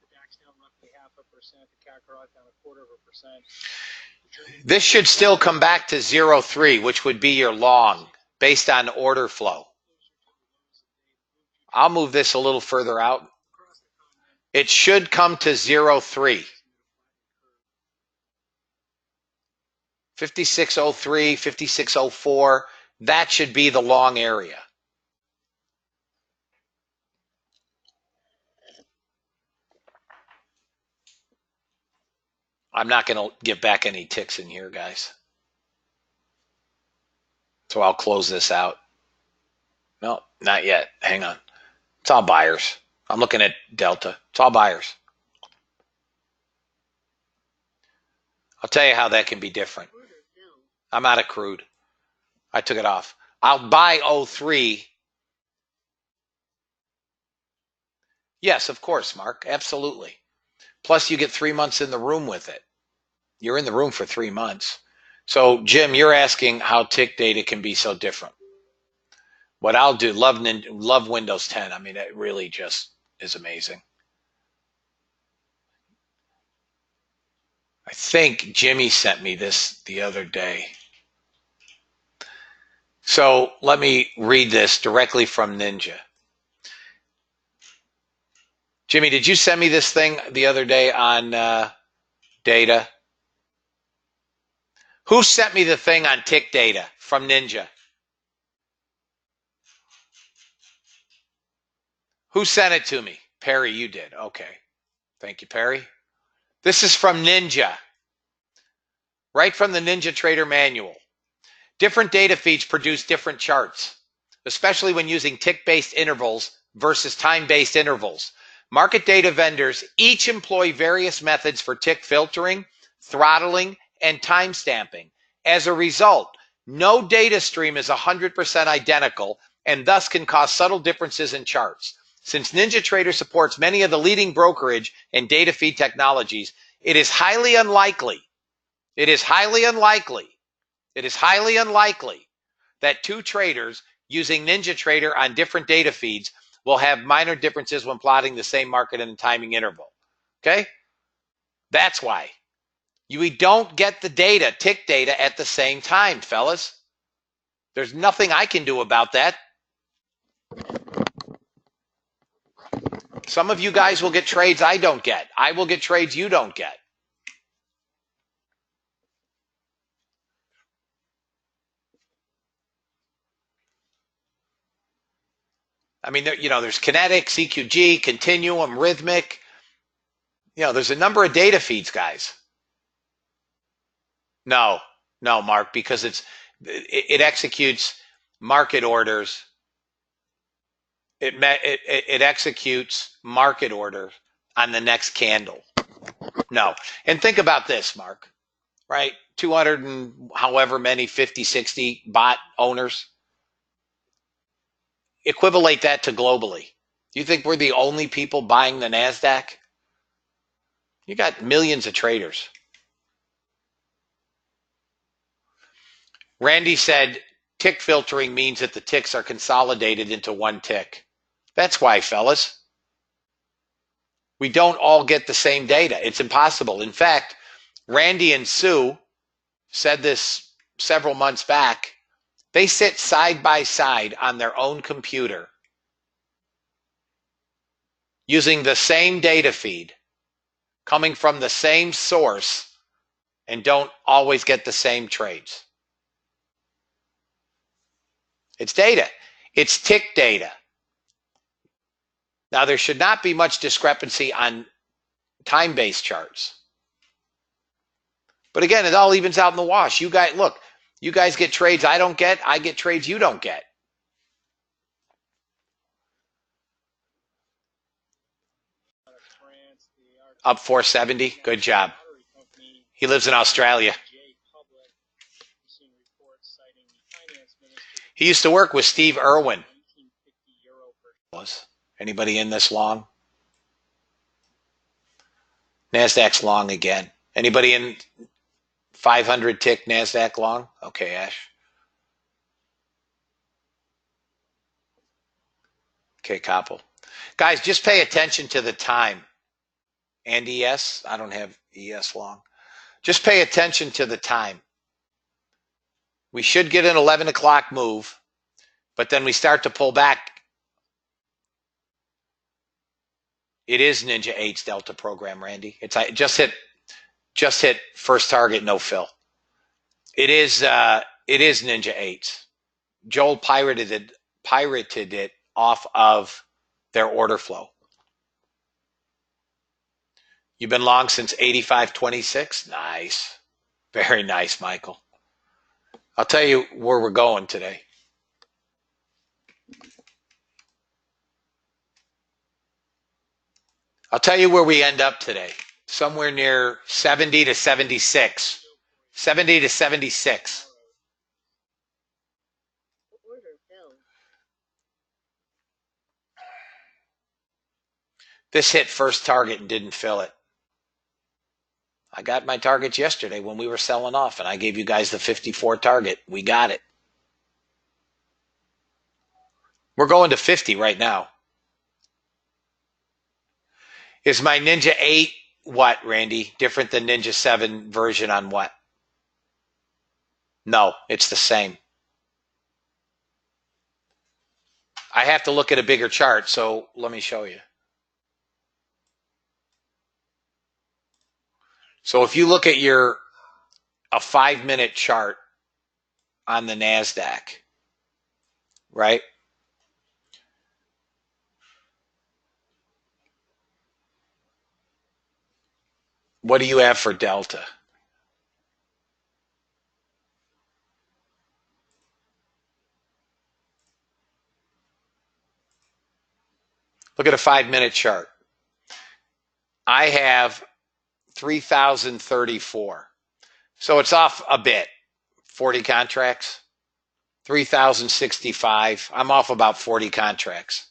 Speaker 5: The DAX down roughly 0.5%. The CAC down 0.25%.
Speaker 2: This should still come back to 0.3, which would be your long based on order flow. I'll move this a little further out. It should come to 0.3. 5603, 5604, that should be the long area. I'm not going to give back any ticks in here, guys. So I'll close this out. No, not yet. Hang on. It's all buyers. I'm looking at Delta. It's all buyers. I'll tell you how that can be different. I'm out of crude. I took it off. I'll buy 03. Yes, of course, Mark. Absolutely. Plus, you get 3 months in the room with it. You're in the room for 3 months. So, Jim, you're asking how tick data can be so different. What I'll do, love Windows 10. I mean, it really just is amazing. I think Jimmy sent me this the other day. So let me read this directly from Ninja. Jimmy, did you send me this thing the other day on data? Who sent me the thing on tick data from Ninja? Who sent it to me? Perry, you did. Okay. Thank you, Perry. This is from Ninja, right from the Ninja Trader Manual. Different data feeds produce different charts, especially when using tick-based intervals versus time-based intervals. Market data vendors each employ various methods for tick filtering, throttling, and time stamping. As a result, no data stream is 100% identical and thus can cause subtle differences in charts. Since NinjaTrader supports many of the leading brokerage and data feed technologies, it is highly unlikely that two traders using NinjaTrader on different data feeds will have minor differences when plotting the same market in a timing interval. Okay? That's why. We don't get the data, tick data, at the same time, fellas. There's nothing I can do about that. Some of you guys will get trades I don't get. I will get trades you don't get. I mean, there's kinetic, CQG, continuum, rhythmic. There's a number of data feeds, guys. No, Mark, because it executes market orders. It executes market orders on the next candle. No. And think about this, Mark, right? 200 and however many, 50, 60 bot owners. Equivalate that to globally. Do you think we're the only people buying the NASDAQ? You got millions of traders. Randy said tick filtering means that the ticks are consolidated into one tick. That's why, fellas. We don't all get the same data. It's impossible. In fact, Randy and Sue said this several months back. They sit side by side on their own computer using the same data feed, coming from the same source, and don't always get the same trades. It's data. It's tick data. Now, there should not be much discrepancy on time-based charts. But again, it all evens out in the wash. You guys get trades I don't get. I get trades you don't get. Up 470. Good job. He lives in Australia. He used to work with Steve Irwin. Anybody in this long? NASDAQ's long again. Anybody in 500 tick NASDAQ long? Okay, Ash. Okay, Koppel. Guys, just pay attention to the time. And ES? I don't have ES long. Just pay attention to the time. We should get an 11 o'clock move, but then we start to pull back. It is Ninja 8's Delta program, Randy. It's just hit first target, no fill. It is Ninja 8's. Joel pirated it off of their order flow. You've been long since 85.26? Nice. Very nice, Michael. I'll tell you where we're going today. I'll tell you where we end up today. Somewhere near 70 to 76. 70 to 76.
Speaker 3: Order filled.
Speaker 2: This hit first target and didn't fill it. I got my targets yesterday when we were selling off, and I gave you guys the 54 target. We got it. We're going to 50 right now. Is my Ninja 8 what, Randy? Different than Ninja 7 version on what? No, it's the same. I have to look at a bigger chart, so let me show you. So if you look at a 5-minute chart on the NASDAQ, right? What do you have for Delta? Look at a 5-minute chart. I have 3,034. So it's off a bit. 40 contracts. 3,065. I'm off about 40 contracts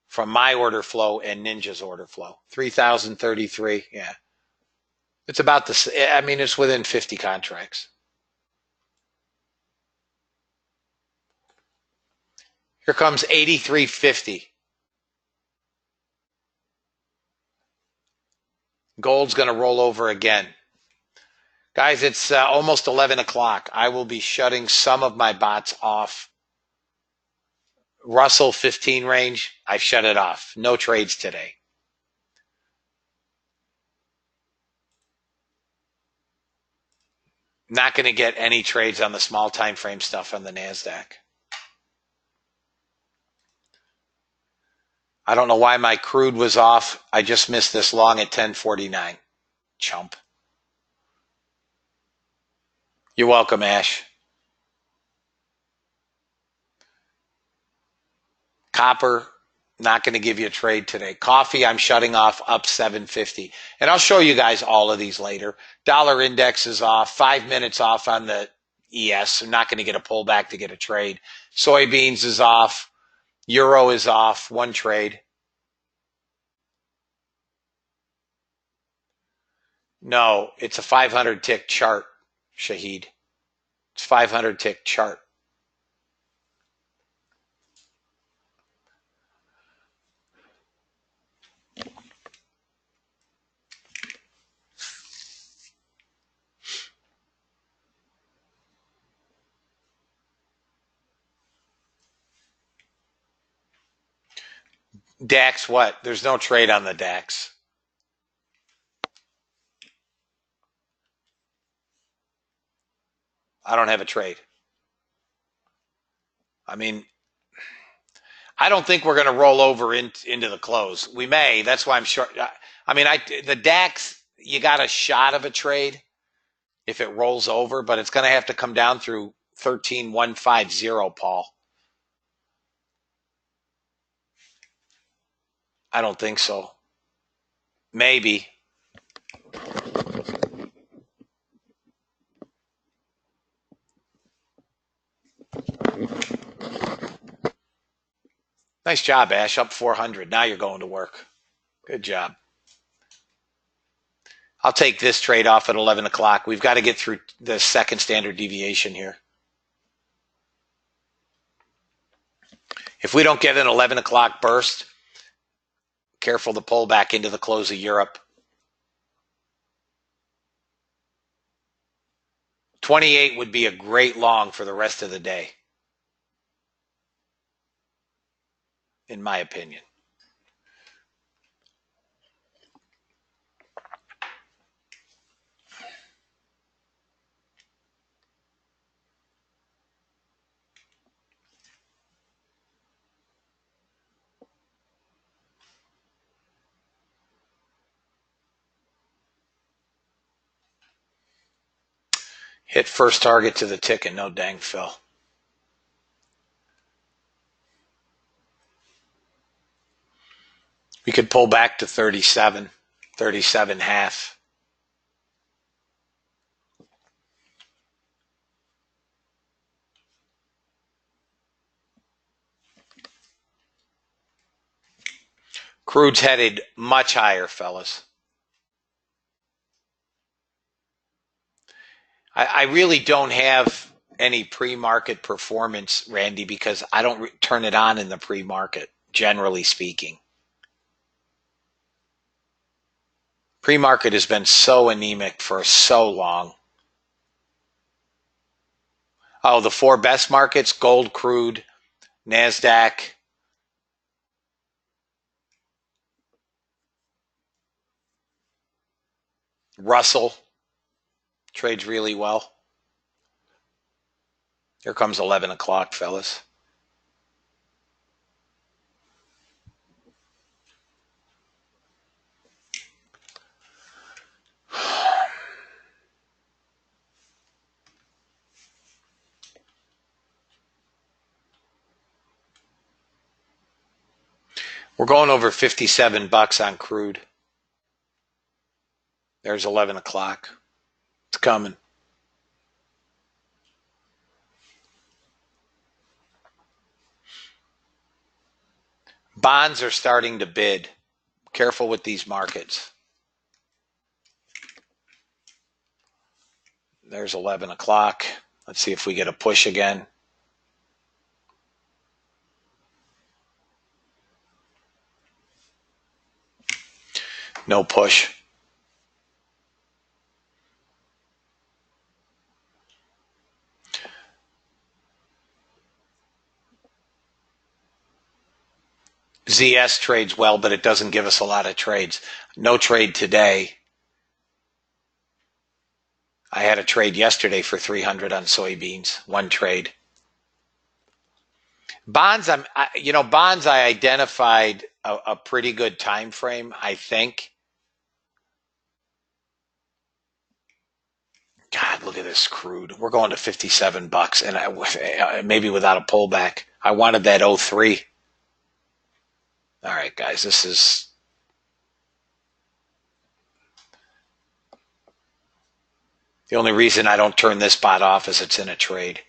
Speaker 2: from my order flow and Ninja's order flow. 3,033. Yeah. It's about the, I mean, it's within 50 contracts. Here comes 83.50. Gold's going to roll over again. Guys, it's almost 11 o'clock. I will be shutting some of my bots off. Russell 15 range, I've shut it off. No trades today. Not going to get any trades on the small time frame stuff on the NASDAQ. I don't know why my crude was off. I just missed this long at 10:49. Chump. You're welcome, Ash. Copper, not going to give you a trade today. Coffee, I'm shutting off up 750. And I'll show you guys all of these later. Dollar index is off. 5 minutes off on the ES. I'm not going to get a pullback to get a trade. Soybeans is off. Euro is off. One trade. No, it's a 500 tick chart, Shahid. It's 500 tick chart. DAX what? There's no trade on the DAX. I don't have a trade. I mean, I don't think we're going to roll over into the close. We may. That's why I'm short. I mean, the DAX, you got a shot of a trade if it rolls over, but it's going to have to come down through 13,150, Paul. I don't think so. Maybe. Nice job, Ash. Up 400. Now you're going to work. Good job. I'll take this trade off at 11 o'clock. We've got to get through the second standard deviation here. If we don't get an 11 o'clock burst, careful to pull back into the close of Europe. 28 would be a great long for the rest of the day, in my opinion. Hit first target to the ticket, no dang Phil. We could pull back to 37, 37 half. Crude's headed much higher, fellas. I really don't have any pre-market performance, Randy, because I don't turn it on in the pre-market, generally speaking. Pre-market has been so anemic for so long. Oh, the four best markets: gold, crude, NASDAQ, Russell. Trades really well. Here comes 11 o'clock, fellas. We're going over 57 bucks on crude. There's 11 o'clock. It's coming. Bonds are starting to bid. Careful with these markets. There's 11 o'clock. Let's see if we get a push again. No push. ZS trades well, but it doesn't give us a lot of trades. No trade today. I had a trade yesterday for 300 on soybeans. One trade. Bonds, bonds. I identified a pretty good time frame. I think. God, look at this crude. We're going to 57 bucks, and maybe without a pullback. I wanted that 03. All right, guys, this is. The only reason I don't turn this bot off is it's in a trade.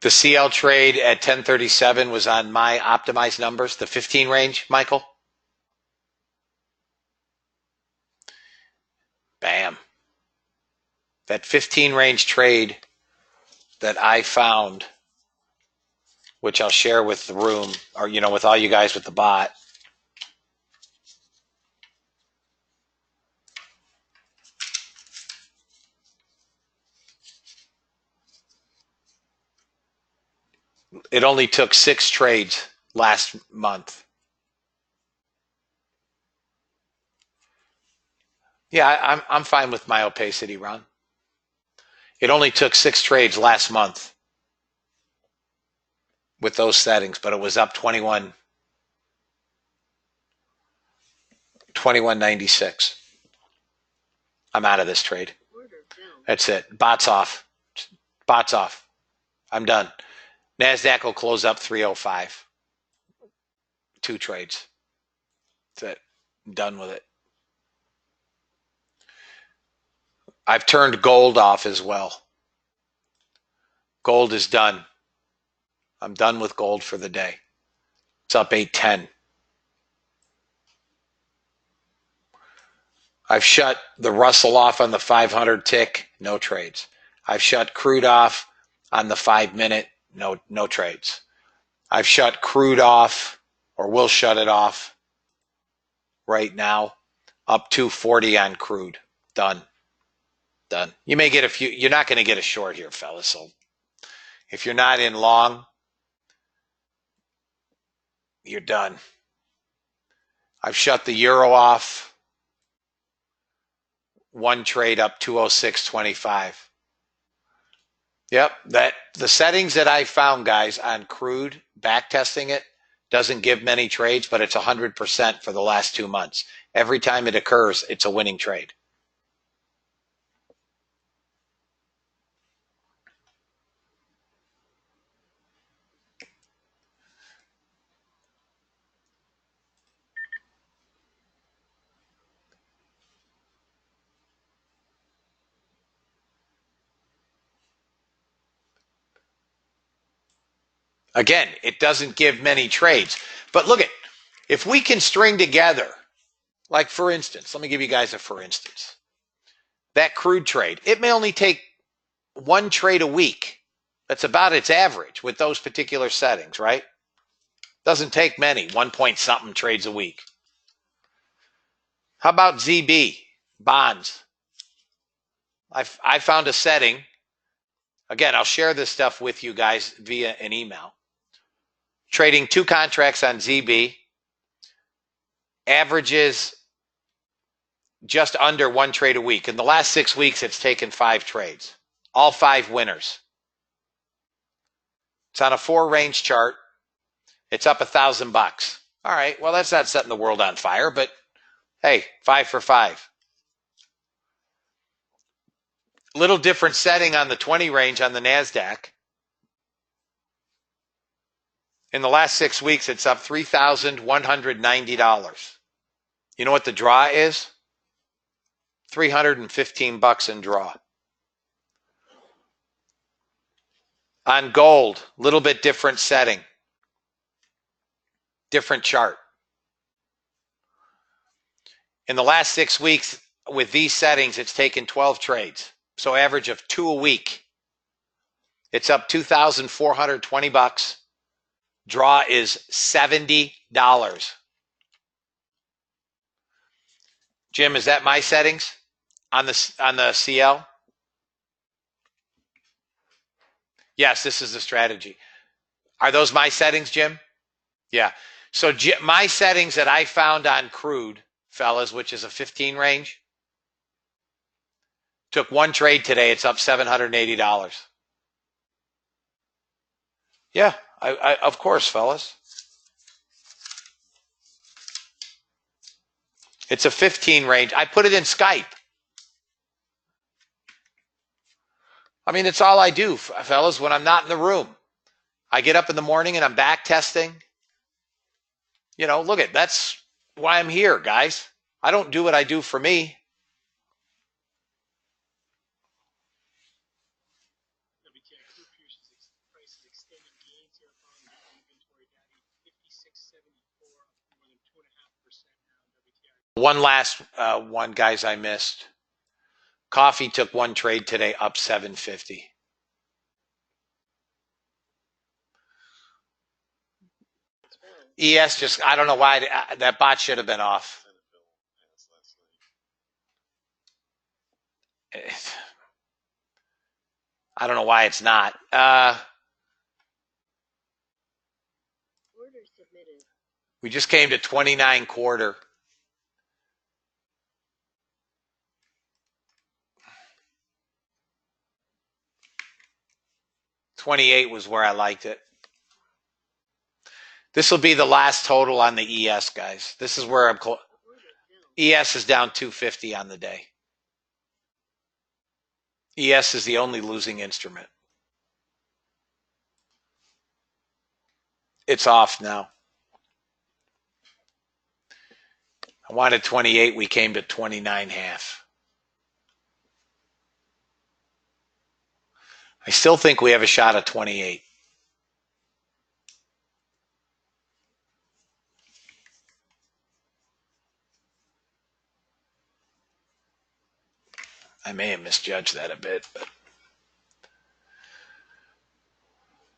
Speaker 2: The CL trade at 1037 was on my optimized numbers, the 15 range, Michael. Bam. That 15 range trade that I found, which I'll share with the room, or, with all you guys with the bot. It only took 6 trades last month. Yeah, I'm fine with my opacity, Ron. It only took 6 trades last month with those settings, but it was up 21.96. I'm out of this trade. That's it. Bots off. Bots off. I'm done. NASDAQ will close up 305. 2 trades. That's it. I'm done with it. I've turned gold off as well. Gold is done. I'm done with gold for the day. It's up 810. I've shut the Russell off on the 500 tick. No trades. I've shut crude off on the 5-minute. No trades. I've shut crude off, or will shut it off right now, up 240 on crude. Done. You may get a few. You're not going to get a short here, fellas. So if you're not in long, you're done. I've shut the euro off. 1 trade up 206.25. Yep, the settings that I found, guys, on crude, back testing it, doesn't give many trades, but it's 100% for the last 2 months. Every time it occurs, it's a winning trade. Again, it doesn't give many trades. But look if we can string together, like for instance, let me give you guys a for instance. That crude trade, it may only take 1 trade a week. That's about its average with those particular settings, right? Doesn't take many, 1 point something trades a week. How about ZB, bonds? I found a setting. Again, I'll share this stuff with you guys via an email. Trading 2 contracts on ZB, averages just under 1 trade a week. In the last 6 weeks, it's taken 5 trades. All 5 winners. It's on a 4-range chart. It's up $1,000. All right, well, that's not setting the world on fire, but hey, 5 for 5. Little different setting on the 20 range on the NASDAQ. In the last 6 weeks, it's up $3,190. You know what the draw is? $315 in draw. On gold, little bit different setting. Different chart. In the last 6 weeks, with these settings, it's taken 12 trades. So average of 2 a week. It's up $2,420. Draw is $70. Jim, is that my settings on the CL? Yes, this is the strategy. Are those my settings, Jim? Yeah. So my settings that I found on crude, fellas, which is a 15 range, took one trade today. It's up $780. Yeah, I of course, fellas. It's a 15 range. I put it in Skype. I mean, it's all I do, fellas, when I'm not in the room. I get up in the morning and I'm back testing. You know, look at that's why I'm here, guys. I don't do what I do for me.
Speaker 5: WTI crude futures prices extending gains here following the inventory data 56.74, up more than 2.5% now. WTI.
Speaker 2: One last one, guys, I missed. Coffee took one trade today, up 750. ES just, I don't know why that bot should have been off. I don't know why it's not.
Speaker 3: Order submitted.
Speaker 2: We just came to 29 quarter. $28 was where I liked it. This will be the last total on the ES, guys. This is where I'm close. ES is down 250 on the day. ES is the only losing instrument. It's off now. I wanted 28. We came to 29.5. I still think we have a shot at 28. I may have misjudged that a bit, but